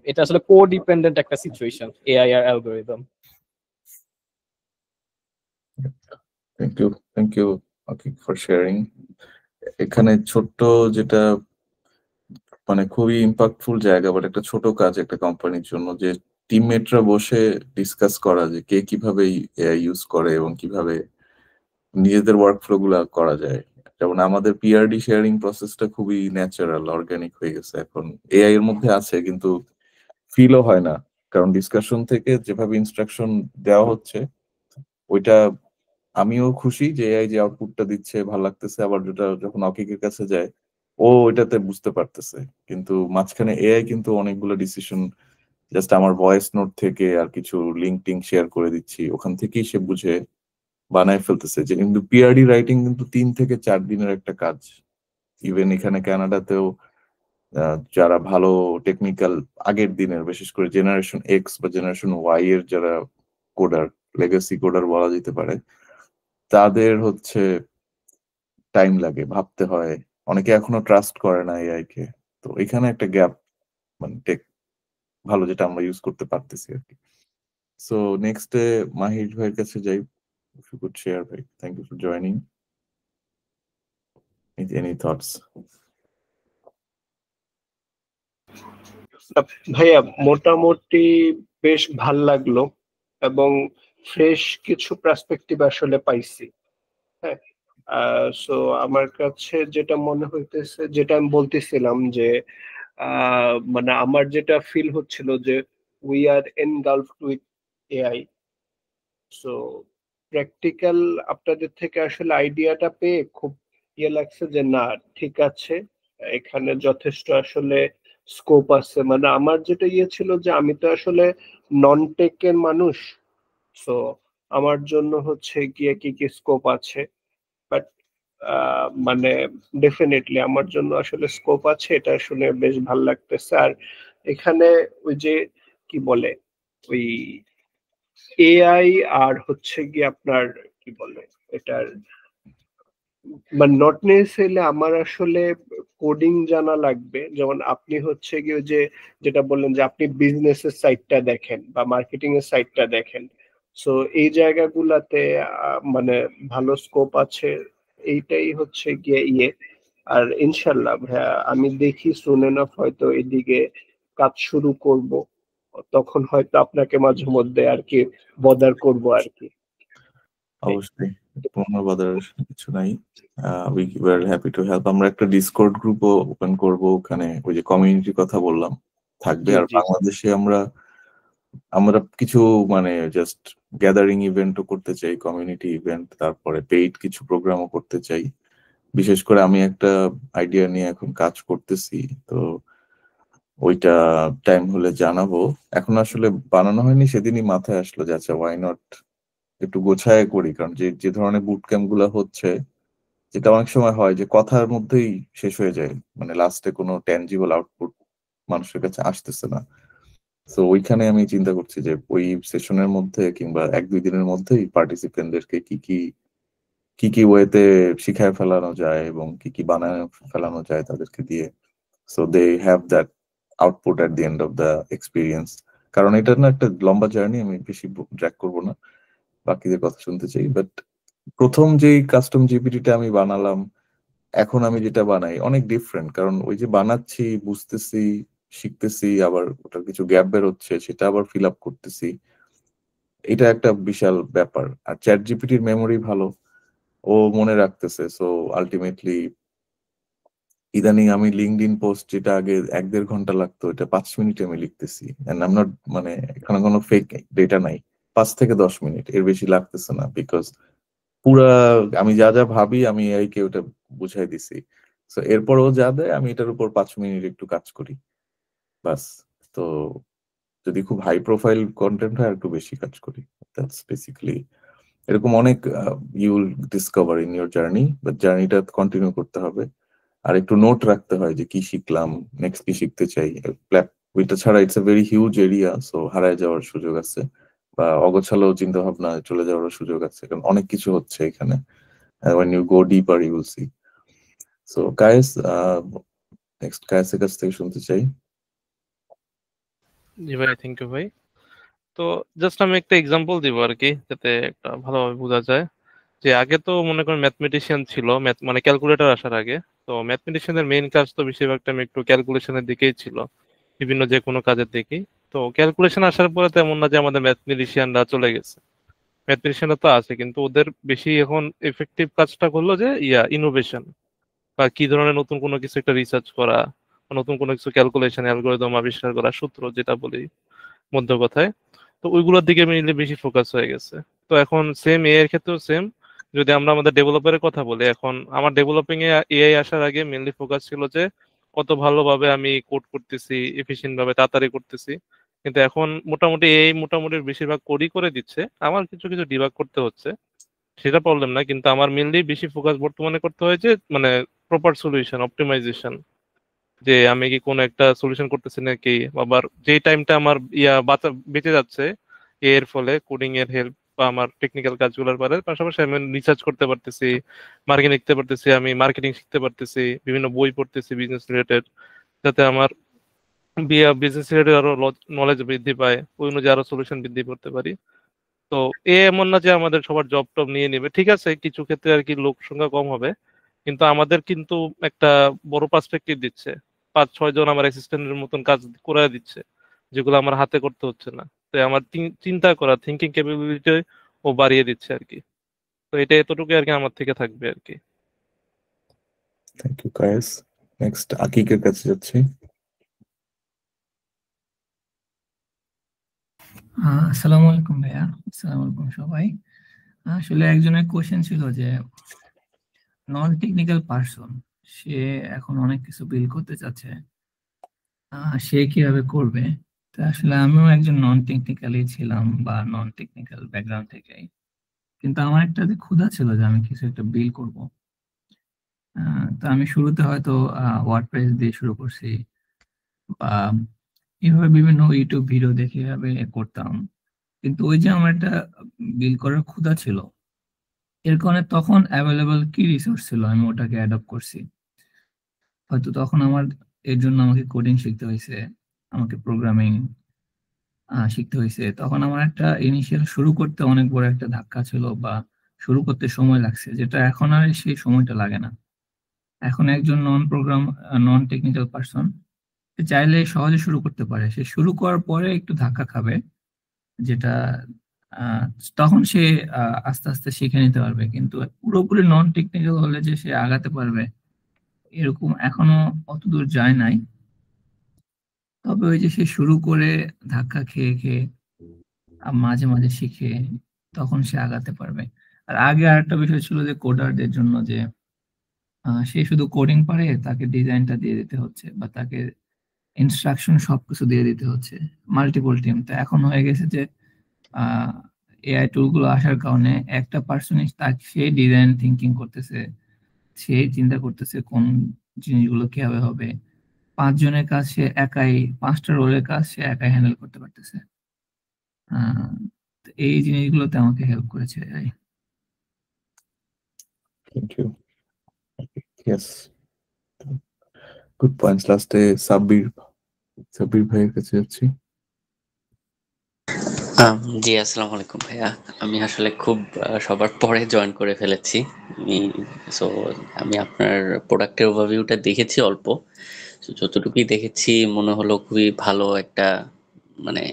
C: এটা আসলে কো ডিপেন্ডেন্ট একটা সিচুয়েশন এআই আর algorithm.
B: Thank you Akib for sharing. এখানে ছোট্ট যেটা মানে খুবই ইম্প্যাক্টফুল জায়গা, বাট একটা ছোট কাজ একটা কোম্পানির জন্য, যে টিমমেটরা বসে ডিসকাস করা যে কে কিভাবে এআই ইউজ করে এবং কিভাবে নিজেদের ওয়ার্কফ্লো গুলা করা যায়। যেমন আমাদের পিআরডি শেয়ারিং প্রসেসটা খুবই ন্যাচারাল, অর্গানিক হয়ে গেছে। এখন এআই এর মধ্যে আছে কিন্তু ফিলও হয় না, কারণ ডিসকাশন থেকে যেভাবে ইনস্ট্রাকশন দেওয়া হচ্ছে ওইটা আমিও খুশি যে এআই যে আউটপুটটা দিচ্ছে ভালো লাগতেছে, আবার যেটা যখন অকিকের কাছে যায় ও ওইটাতে বুঝতে পারতেছে। কিন্তু মাঝখানে এআই কিন্তু অনেকগুলো ডিসিশন জাস্ট আমার ভয়েস নোট থেকে আর কিছু লিঙ্ক টিঙ্ক শেয়ার করে দিচ্ছি ওখান থেকেই সে বুঝে বানায় ফেলতেছে। যে কিন্তু পিআরডি রাইটিং কিন্তু 3 থেকে 4 দিনের একটা কাজ। ইভেন এখানে কানাডাতেও যারা ভালো টেকনিক্যাল আগের দিনের, বিশেষ করে জেনারেশন এক্স বা জেনারেশন ওয়াই এর যারা কোডার, লেগাসি কোডার বলা যেতে পারে, তাদের হচ্ছে টাইম লাগে, ভাবতে হয়, অনেকে এখনো ট্রাস্ট করে না এআই কে। তো এখানে একটা গ্যাপ, মানে টেক ভালো যেটা আমরা ইউজ করতে পারতেছি আর কি। সো নেক্সট মাহির ভাইয়ের কাছে যাই, if you could share ভাই, thank you for joining. Any thoughts?
A: ভাইয়া মোটামুটি বেশ ভাল লাগলো এবং ফ্রেশ কিছু পার্সপেক্টিভ আসলে পাইছি। হ্যাঁ, সো আমার কাছে যেটা মনে হইতেছে, যেটা আমি বলতেছিলাম যে মানে আমার যেটা ফিল হচ্ছিল যে we are engulfed with AI. So practical আপনাদের থেকে আসলে আইডিয়াটা পেয়ে খুব ইয়ে লাগছে যে না ঠিক আছে, এখানে যথেষ্ট আসলে স্কোপ আছে। মানে আমার যেটা ইয়ে ছিল যে আমি তো আসলে নন টেকের মানুষ, সো আমার জন্য হচ্ছে গিয়ে কি কি স্কোপ আছে, বাট মানে ডেফিনেটলি আমার জন্য আসলে স্কোপ আছে, এটা শুনে বেশ ভালো লাগতেছে। আর এখানে ওই যে কি বলে ওই এআই আর হচ্ছে গিয়ে আপনার কি বলে এটার মানে নট নেসেসারিলি আমার আসলে কোডিং জানা লাগবে। যেমন আপনি হচ্ছে গিয়ে যে যেটা বললেন যে আপনি বিজনেসের সাইডটা দেখেন বা মার্কেটিং এর সাইডটা দেখেন, সো এই জায়গাগুলাতে মানে ভালো স্কোপ আছে, এইটাই হচ্ছে গিয়ে ইয়ে। আর ইনশাল্লাহ ভাইয়া আমি দেখি সুন এনাফ হয়তো এদিকে কাজ শুরু করব, তখন হয়তো আপনাকে মাঝে মধ্যে আর কি বদার করব আর কি।
B: অবশ্যই কোনো বাধার কিছু নাই। We are happy to help. আমরা একটা ডিসকর্ড গ্রুপও ওপেন করব, ওখানে ওই যে কমিউনিটির কথা বললাম থাকবে।
A: জি
B: আর
A: জি
B: বাংলাদেশে আমরা আমরা কিছু মানে জাস্ট গ্যাদারিং ইভেন্টও করতে চাই, কমিউনিটি ইভেন্ট, তারপরে পেইড কিছু প্রোগ্রামও করতে চাই। বিশেষ করে আমি একটা আইডিয়া নিয়ে এখন কাজ করতেছি, তো ওইটা টাইম হলে জানাবো। এখন আসলে বানানো হয়নি, সেদিনই মাথায় আসলো যে আচ্ছা ওয়াই নট একটু গোছায় করি, কারণ যে যে ধরনের বুট ক্যাম্প গুলা হচ্ছে, যেটা অনেক সময় হয় যে কথার মধ্যেই শেষ হয়ে যায়, মানে লাস্টে কোনো ট্যানজিবল আউটপুট মানুষের কাছে আসতেছে না। তো ওইখানে আমি চিন্তা করছি যে ওই সেশনের মধ্যে কিংবা 1-2 দিনের মধ্যেই পার্টিসিপেন্টদেরকে কি কি কি কি ওয়েতে শিখায় ফেলানো যায় এবং কি কি বানায় ফেলানো যায় তাদেরকে দিয়ে, so they have that output at the end of the experience. কারণ এটা না একটা লম্বা জার্নি, আমি বেশি ড্র্যাগ করবো না, বাকিদের কথা শুনতে চাই। বাট প্রথম যেই কাস্টম জিপিটিটা আমি বানালাম, এখন আমি যেটা বানাই অনেক ডিফারেন্ট, কারণ ওই যে বানাচ্ছি, বুঝতেছি, শিখতেছি, আবার ওটার কিছু গ্যাপ বের হচ্ছে, সেটা আবার ফিল আপ করতেছি। এটা একটা বিশাল ব্যাপার। আর চ্যাট জিপিটির মেমোরি ভালো, ও মনে রাখতেছে। সো আলটিমেটলি ইদানিং আমি লিঙ্কডইন পোস্ট যেটা আগে 1-1.5 ঘন্টা লাগতো, এটা 5 মিনিটে আমি লিখতেছি। এন্ড আই এম নট, মানে এখানে কোনো ফেক ডেটা নাই। 5 থেকে 10 মিনিট এর বেশি লাগতেছে না, বিকজ পুরা আমি যা যা ভাবি আমি এই কে ওটা বুঝাই দিছি। সো এরপরও যা দেয় আমি এটার উপর 5 মিনিট একটু কাজ করি, বাস। তো যদি খুব হাই প্রোফাইল কন্টেন্ট হয় একটু বেশি কাজ করি। দ্যাটস বেসিক্যালি, এরকম অনেক you will discover in your journey, but জার্নিটা কন্টিনিউ করতে হবে। আর একটু নোট রাখতে হয় যে কি শিখলাম, নেক্সট কি শিখতে চাই। ওইটা ছাড়া it's a very huge area, so হারায় যাওয়ার সুযোগ আছে, বা অগোছালো চিন্তা ভাবনা চলে যাওয়ার সুযোগ আছে, কারণ অনেক কিছু হচ্ছে এখানে। when you go deeper you will see. So guys, next কায়েসের কাছ থেকে শুনতে চাই।
F: জি ভাই, থ্যাংক ইউ ভাই। তো জাস্ট আমি একটা এক্সাম্পল দিব আর কি, যাতে একটা ভালোভাবে বোঝা যায়। যে আগে তো মনে করেন ম্যাথমেটিশিয়ান ছিল, মানে ক্যালকুলেটর আসার আগে। তো ম্যাথমেটিশিয়ানের মেইন কাজ তো বেশিরভাগ টাইম একটু ক্যালকুলেশনের দিকেই ছিল, বিভিন্ন যে কোনো কাজের দিকেই। তো ক্যালকুলেশন আসার পরে তো এমন না যে আমাদের ম্যাথমেটিশিয়ানরা চলে গেছে, ম্যাথমেটিশিয়ানরা তো আছে, কিন্তু ওদের বেশি এখন এফেক্টিভ কাজটা করলো যে ইনোভেশন, বা কি ধরনের নতুন কোনো কিছু একটা রিসার্চ করা, বা নতুন কোনো কিছু ক্যালকুলেশন অ্যালগরিদম আবিষ্কার করা, সূত্র যেটা বলি মধ্য কথায়। তো ওইগুলোর দিকে মেইনলি বেশি ফোকাস হয়ে গেছে। তো এখন সেম এআই এর ক্ষেত্রেও সেম। যদি আমরা আমাদের ডেভেলপারের কথা বলি, এখন আমার ডেভেলপিং এ এআই আসার আগে মেইনলি ফোকাস ছিল যে কত ভালোভাবে আমি কোড করতেছি, এফিশিয়েন্ট ভাবে তাড়াতাড়ি করতেছি। কিন্তু এখন মোটামুটি এআই মোটামুটি বেশিরভাগ কোডই করে দিচ্ছে, আমার কিছু কিছু ডিবাগ করতে হচ্ছে, সেটা প্রবলেম না। কিন্তু আমার মেইনলি বেশি ফোকাস বর্তমানে করতে হয় যে মানে প্রপার সলিউশন অপটিমাইজেশন, যে আমি কি কোনো একটা সলিউশন করতেছি নাকি, আবার যে টাইমটা আমার বেঁচে যাচ্ছে এর ফলে কোডিং এর হেল্প বা আমার টেকনিক্যাল কাজগুলোর পাশাপাশি আমি রিসার্চ করতে পারতেছি, মার্কেটিং শিখতে পারতেছি, আমি মার্কেটিং শিখতে পারতেছি, বিভিন্ন বই পড়তেছি বিজনেস রিলেটেড, যাতে আমার বিজনেস রিলেটেড আরো নলেজ বৃদ্ধি পায়, ওই অনুযায়ী আরো সলিউশন বৃদ্ধি করতে পারি। তো এমন না যে আমাদের সবার জব টব নিয়ে নেবে, ঠিক আছে কিছু ক্ষেত্রে আর কি লোক সংখ্যা কম হবে, কিন্তু আমাদের কিন্তু একটা বড় পার্সপেক্টিভ দিচ্ছে। 5-6 জন আমার অ্যাসিস্ট্যান্টের মতন কাজ করে দিচ্ছে, যেগুলো আমার হাতে করতে হচ্ছে না। তো আমার চিন্তা করা থিঙ্কিং ক্যাপাবিলিটি ও বাড়িয়ে দিচ্ছে আর কি। তো এটা এতটুকু আর কি আমার থেকে থাকবে আর কি।
B: Thank you Kayes. নেক্সট আকিকের কাছে যাচ্ছি।
G: আসসালামু আলাইকুম ভাইয়া। আসসালামু আলাইকুম সবাই। আসলে একজনের কোশ্চেন ছিল যে নন টেকনিক্যাল পারসন, সে এখন অনেক কিছু বিল্ড করতে চাচ্ছে, সে কিভাবে করবে? তো আসলে আমিও একজন নন টেকনিক্যালি ছিলাম, বা নন টেকনিক্যাল ব্যাকগ্রাউন্ড থেকেই, কিন্তু আমার একটা যে ক্ষুধা ছিল যে আমি কিছু একটা বিল্ড করব। তো আমি শুরুতে হয়তো ওয়ার্ডপ্রেস দিয়ে শুরু করছি, বা এভাবে বিভিন্ন ইউটিউব ভিডিও দেখে এভাবে করতাম। কিন্তু ওই যে আমার একটা বিল্ড করার ক্ষুধা ছিল, এর কারণে তখন অ্যাভেলেবল কি রিসোর্স ছিল আমি ওটাকে অ্যাডপ্ট করছি। হয়তো তখন আমার এর জন্য আমাকে কোডিং শিখতে হয়েছে, আমাকে প্রোগ্রামিং শিখতে হয়েছে। তখন আমার একটা ইনিশিয়াল শুরু করতে অনেক বড় একটা ধাক্কা ছিল, বা শুরু করতে সময় লাগছে, যেটা এখন আর সেই সময়টা লাগে না। এখন একজন নন টেকনিক্যাল পারসন চাইলে সহজে শুরু করতে পারে। সে শুরু করার পরে একটু ধাক্কা খাবে, যেটা আহ, তখন সে আস্তে আস্তে শিখে নিতে পারবে। কিন্তু পুরোপুরি নন টেকনিক্যাল হলে যে সে আগাতে পারবে এরকম এখনো অতদূর যায় নাই। তবে ওই যে সে শুরু করে ধাক্কা খেয়ে খেয়ে মাঝে মাঝে শিখে তখন সে আগাতে পারবে। আর আগে আরেকটা বিষয় ছিল যে কোডারদের জন্য যে সে শুধু কোডিং পারে, তাকে ডিজাইনটা দিয়ে দিতে হচ্ছে বা তাকে ইনস্ট্রাকশন সবকিছু দিয়ে দিতে হচ্ছে মাল্টিপল টিম। তো এখন হয়ে গেছে যে এআই টুল গুলো আসার কারণে একটা পার্সন তাকে সেই ডিজাইন থিঙ্কিং করতেছে, সেই চিন্তা করতেছে কোন জিনিসগুলো কিভাবে হবে। 5 জনের কাজ সে একাই, 5টা রোলের কাজ সে একাই হ্যান্ডেল করতে পারতেছে। আহ, তো এই জিনিসগুলোতে আমাকে হেল্প করেছে AI.
B: Thank you. Yes, good points. লাস্টে সাব্বির ভাইয়ের কাছে যাচ্ছি।
H: জি, আসসালামু আলাইকুম ভাইয়া। আমি আসলে খুব সবার পরে জয়েন করে ফেলেছি। সো আমি আপনার প্রোডাক্টের ওভারভিউটা দেখেছি অল্প। So, যতটুকুই দেখেছি মনে হলো খুবই ভালো একটা মানে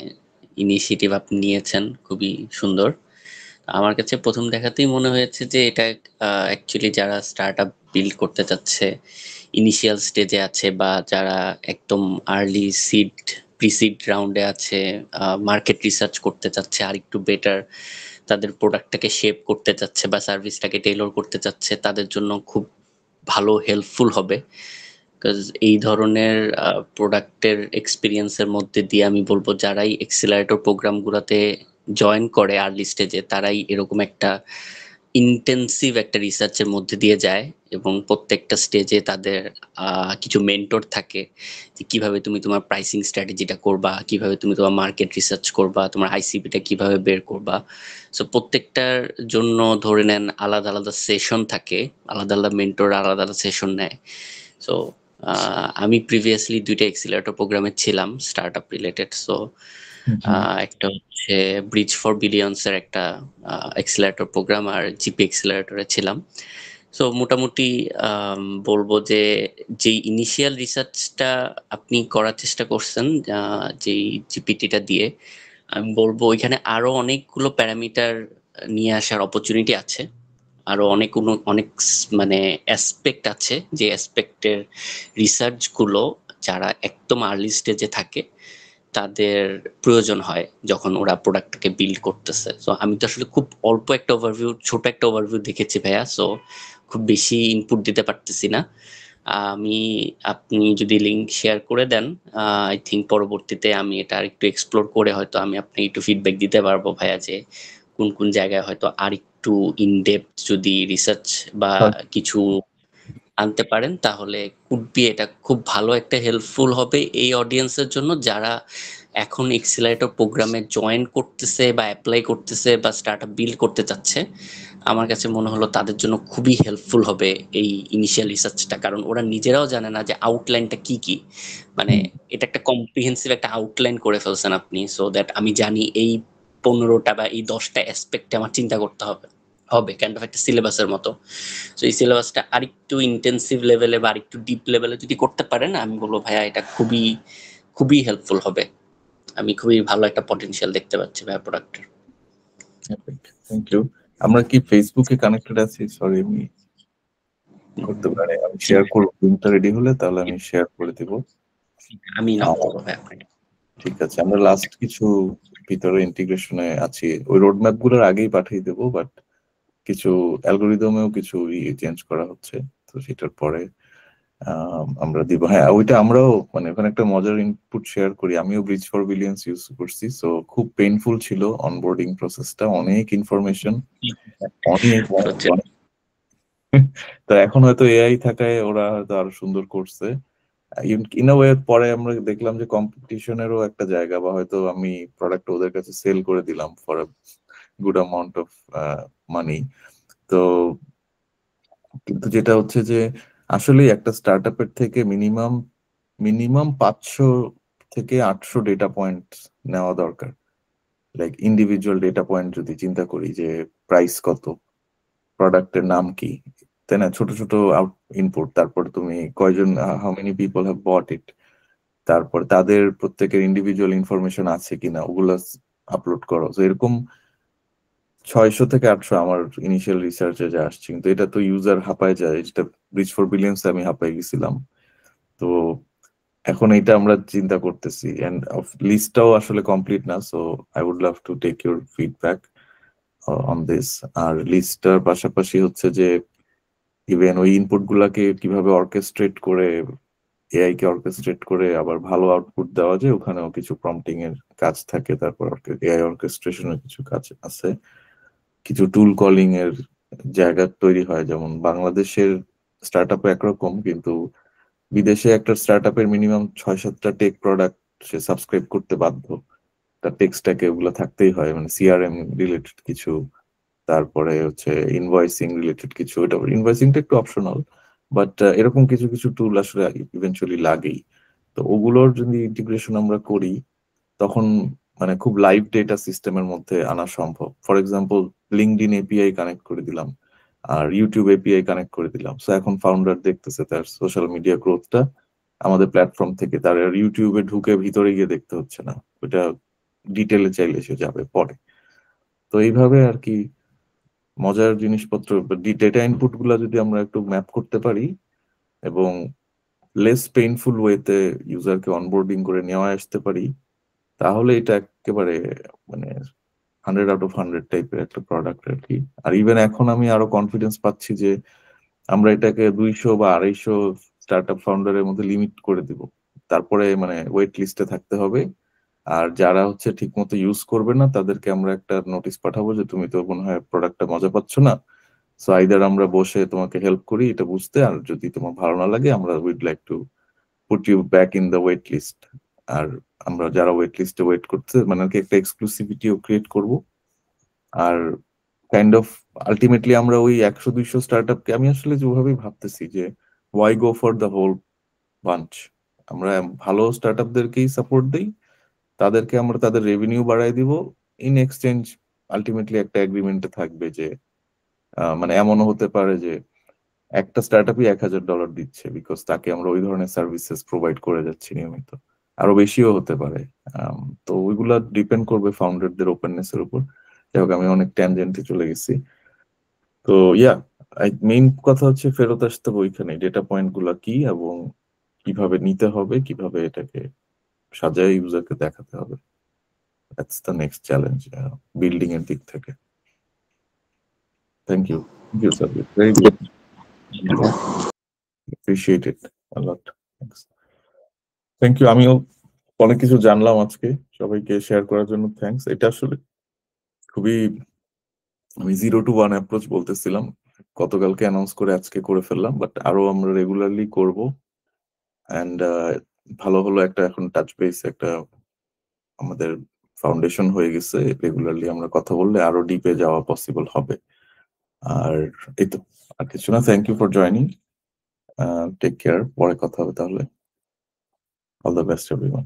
H: ইনিশিয়েটিভ আপনি নিয়েছেন, খুবই সুন্দর। আমার কাছে প্রথম দেখাতেই মনে হয়েছে যে এটা অ্যাকচুয়ালি যারা স্টার্টআপ বিল্ড করতে চাচ্ছে, ইনিশিয়াল স্টেজে আছে বা যারা একদম আর্লি প্রিসিড রাউন্ডে আছে, মার্কেট রিসার্চ করতে চাচ্ছে আর একটু বেটার তাদের প্রোডাক্টটাকে শেপ করতে চাচ্ছে বা সার্ভিসটাকে টেইলর করতে চাচ্ছে, তাদের জন্য খুব ভালো হেল্পফুল হবে। বিকজ এই ধরনের প্রোডাক্টের এক্সপিরিয়েন্সের মধ্যে দিয়ে আমি বলবো যারাই এক্সিলারেটর প্রোগ্রামগুলোতে জয়েন করে আর্লি স্টেজে তারাই এরকম একটা ইন্টেন্সিভ একটা রিসার্চের মধ্যে দিয়ে যায় এবং প্রত্যেকটা স্টেজে তাদের কিছু মেন্টর থাকে যে কিভাবে তুমি তোমার প্রাইসিং স্ট্র্যাটেজিটা করবা, কিভাবে তুমি তোমার মার্কেট রিসার্চ করবা, তোমার আইসিপিটা কিভাবে বের করবা। সো প্রত্যেকটার জন্য ধরে নেন আলাদা আলাদা সেশন থাকে, আলাদা আলাদা মেন্টর আলাদা আলাদা সেশন নেয়। সো আমি প্রিভিয়াসলি 2টা এক্সিলারেটর প্রোগ্রামে ছিলাম স্টার্টআপ রিলেটেড। সো একটা হচ্ছে ব্রিজ ফর বিলিয়ন্স এর একটা এক্সিলারেটর প্রোগ্রাম আর জিপি এক্সিলারেটরে ছিলাম। সো মোটামুটি বলবো যে যেই ইনিশিয়াল রিসার্চটা আপনি করার চেষ্টা করছেন যেই জিপিটিটা দিয়ে, আমি বলবো ওইখানে আরো অনেকগুলো প্যারামিটার নিয়ে আসার অপরচুনিটি আছে। আরো অনেক মানে অ্যাসপেক্ট আছে যে অ্যাসপেক্টের রিসার্চ গুলো যারা একদম আর্লি স্টেজে থাকে তাদের প্রয়োজন হয় যখন ওরা প্রোডাক্টটাকে বিল্ড করতেছে। সো আমি তো আসলে খুব অল্প একটা ওভারভিউ, ছোট একটা ওভারভিউ দেখেছি ভাইয়া। সো খুব বেশি ইনপুট দিতে পারতেছি না। আপনি যদি লিংক শেয়ার করে দেন, আই থিঙ্ক পরবর্তীতে আমি এটা আর একটু এক্সপ্লোর করে হয়তো আমি আপনাকে একটু ফিডব্যাক দিতে পারবো ভাইয়া যে কোন কোন জায়গায় হয়তো আর একটু ইনডেপথ যদি রিসার্চ বা কিছু আনতে পারেন তাহলে কুড বি এটা খুব ভালো একটা হেল্পফুল হবে এই অডিয়েন্সের জন্য যারা এখন এক্সিলারেটর প্রোগ্রামে জয়েন করতেছে বা অ্যাপ্লাই করতেছে বা স্টার্টআপ বিল্ড করতে চাচ্ছে। আমার কাছে মনে হলো তাদের জন্য খুবই হেল্পফুল হবে এই ইনিশিয়াল রিসার্চটা, কারণ ওরা নিজেরাও জানে না যে আউটলাইনটা কি কি। মানে এটা একটা কম্প্রিহেন্সিভ একটা আউটলাইন করে ফেলছেন আপনি, সো দ্যাট আমি জানি এই 15টা বা এই 10টা অ্যাসপেক্টে আমার চিন্তা করতে হবে কাইন্ড অফ একটা সিলেবাসের মতো। সো এই সিলেবাসটা আরেকটু ইন্টেন্সিভ লেভেলে বা আরেকটু ডিপ লেভেলে যদি করতে পারেন আমি বলবো ভাইয়া এটা খুবই খুবই হেল্পফুল হবে। আমি খুবই ভালো একটা পটেনশিয়াল দেখতে পাচ্ছি ভাইয়া প্রোডাক্টের।
B: Thank you. আমরা কি ফেসবুকে কানেক্টেড আছি? সরি, আমি করতে পারি, আমি শেয়ার করব। লিংকটা রেডি হলে তাহলে আমি শেয়ার করে দেব।
H: আমি নক করব ভাই আপনাকে।
B: ঠিক আছে, আমরা লাস্ট কিছু ভিতরে ইন্টিগ্রেশনে আছি, ওই রোডম্যাপ গুলোর আগেই পাঠিয়ে দেবো, বাট কিছু অ্যালগোরিদমেও কিছু চেঞ্জ করা হচ্ছে, তো সেটার পরে আমরা দিব। হ্যাঁ, ওইটা আমরাও মানে ওখানে একটা মজার ইনপুট শেয়ার করি, আমিও ব্রিজ ফর বিলিয়ন্স ইউজ করছি। সো খুব পেইনফুল ছিল অনবোর্ডিং প্রসেসটা, অনেক ইনফরমেশন, অনেক। তো এখন হয়তো এআই থাকায় ওরা হয়তো আরো সুন্দর করছে ইন আ ওয়ে। পরে আমরা দেখলাম যে কম্পিটিশনেরও একটা জায়গা, বা হয়তো আমি প্রোডাক্ট ওদের কাছে সেল করে দিলাম for a good amount of money. তো কিন্তু যেটা হচ্ছে যে আসলে একটা স্টার্টআপের থেকে মিনিমাম 500 থেকে 800 ডেটা পয়েন্ট নেওয়া দরকার। লাইক ইন্ডিভিজুয়াল ডেটা পয়েন্ট যদি চিন্তা করি যে প্রাইস কত, প্রোডাক্টের নাম কি, তাই না, ছোট ছোট ইনপুট, তারপর তুমি কয়জন, how many people have bought it, তারপর তাদের প্রত্যেকের ইন্ডিভিজুয়াল ইনফরমেশন আছে কিনা ওগুলো আপলোড করো। তো এরকম 600 থেকে 800 আমার ইনিশিয়াল রিসার্চে যা আসছে, কিন্তু এটা তো ইউজার হাঁপায় যায়, যেটা ব্রিজ ফর বিলিয়ন্স আমি হাঁপায় গেছিলাম। তো এখন এটা আমরা চিন্তা করতেছি, এন্ড লিস্টটাও আসলে কমপ্লিট না, so I would love to take your feedback on this. আর লিস্টটার পাশাপাশি হচ্ছে যে ইভেন ওই ইনপুট গুলাকে কিভাবে অর্কেস্ট্রেট করে, এআই কে অর্কেস্ট্রেট করে আবার ভালো আউটপুট দেওয়া যায়, ওখানেও কিছু প্রম্পটিং এর কাজ থাকে, তারপর এআই অর্কেস্ট্রেশনের কিছু কাজ আছে, কিছু টুল কলিং এর জায়গা তৈরি হয়। যেমন বাংলাদেশের স্টার্ট আপে একরকম, কিন্তু বিদেশে একটা স্টার্ট আপের মিনিমাম 6-7টা টেক প্রোডাক্ট সে সাবস্ক্রাইব করতে বাধ্য। তার টেক্সটাকে ওগুলো থাকতেই হয়, মানে সিআরএম রিলেটেড কিছু, তারপরে হচ্ছে ইনভয়েসিং রিলেটেড কিছু। এটা ইনভয়েসিংটা একটু অপশনাল, বাট এরকম কিছু কিছু টুল আসলে ইভেন্চুয়ালি লাগেই। তো ওগুলোর যদি ইন্টিগ্রেশন আমরা করি, তখন মানে খুব লাইভ ডেটা সিস্টেমের মধ্যে আনা সম্ভব। For example LinkedIn API connect করে দিলাম, আর ইউটিউব এপিআই কানেক্ট করে দিলাম। সো এখন ফাউন্ডার দেখতেছে তার সোশ্যাল মিডিয়া গ্রোথটা আমাদের প্ল্যাটফর্ম থেকে, তার আর ইউটিউবে ঢুকে ভিতরে গিয়ে দেখতে হচ্ছে না, ওটা ডিটেলে চাইলে সে যাবে পরে। তো এইভাবে আর কি মজার জিনিসপত্র, ডেটা ইনপুট গুলা যদি আমরা একটু ম্যাপ করতে পারি এবং লেস পেইনফুল ওয়েতে ইউজারকে অনবোর্ডিং করে নেওয়া আসতে পারি, তাহলে এটা একেবারে মানে 100 আউট অফ 100 টাইপের একটা প্রোডাক্ট আর কি। আর ইভেন এখন আমি আরো কনফিডেন্স পাচ্ছি যে আমরা এটাকে 200 বা 250 স্টার্ট আপ ফাউন্ডারের মধ্যে লিমিট করে দিব, তারপরে মানে ওয়েট লিস্টে থাকতে হবে। আর যারা হচ্ছে ঠিক মতো ইউজ করবে না, তাদেরকে আমরা একটা নোটিশ পাঠাবো যে তুমি তো মনে হয় প্রোডাক্টটা মজা পাচ্ছ না, সো আইদার আমরা বসে তোমাকে হেল্প করি এটা বুঝতে, আর যদি তোমার ভালো না লাগে আমরা would like to put you back in the wait list. আর আমরা যারা ওয়েট লিস্টে ওয়েট করতে, মানে আর কি একটা এক্সক্লুসিভিটিও ক্রিয়েট করব। আর কাইন্ড অফ আলটিমেটলি আমরা ওই 100-200 স্টার্ট আপকে আমি আসলে যেভাবেই ভাবতেছি যে why go for the whole bunch, আমরা ভালো স্টার্ট আপদেরকেই সাপোর্ট দিই, তাদেরকে আমরা তাদের রেভিনিউ বাড়াই দিব, ইন এক্সচেঞ্জ আলটিমেটলি একটা এগ্রিমেন্টে থাকবে যে মানে এমনও হতে পারে যে একটা স্টার্ট আপই $1000 দিচ্ছে, বিকজ তাকে আমরা ওই ধরনের সার্ভিসেস প্রোভাইড করে যাচ্ছি নিয়মিত। আরো বেশিও হতে পারে। তো ওইগুলা ডিপেন্ড করবে ফাউন্ডারদের ওপেননেস এর উপর। যাই হোক, আমি অনেক ট্যানজেন্টে চলে গেছি। তো ইয়া, মেইন কথা হচ্ছে ফেরত আসতে হবে ওইখানে, ডেটা পয়েন্ট গুলা কি এবং কিভাবে নিতে হবে, কিভাবে এটাকে সাজায় ইউজারকে দেখাতে হবে। That's the next challenge building এর দিক থেকে। Thank you sir, very good, appreciate it a lot. Thanks. Thank you. আমিও অনেক কিছু জানলাম আজকে, সবাইকে শেয়ার করার জন্য থ্যাঙ্কস। এটা আসলে খুবই, আমি 0 to 1 অ্যাপ্রোচ বলতেছিলাম, গতকালকে অ্যানাউন্স করে আজকে করে ফেললাম, বাট আরো আমরা রেগুলারলি করব। অ্যান্ড ভালো হলো একটা এখন টাচ বেস একটা আমাদের ফাউন্ডেশন হয়ে গেছে, রেগুলারলি আমরা কথা বললে আরো ডিপে যাওয়া পসিবল হবে। আর এই তো, আর কিছু না। Thank you for joining, take care, পরে কথা হবে তাহলে। All the best everyone.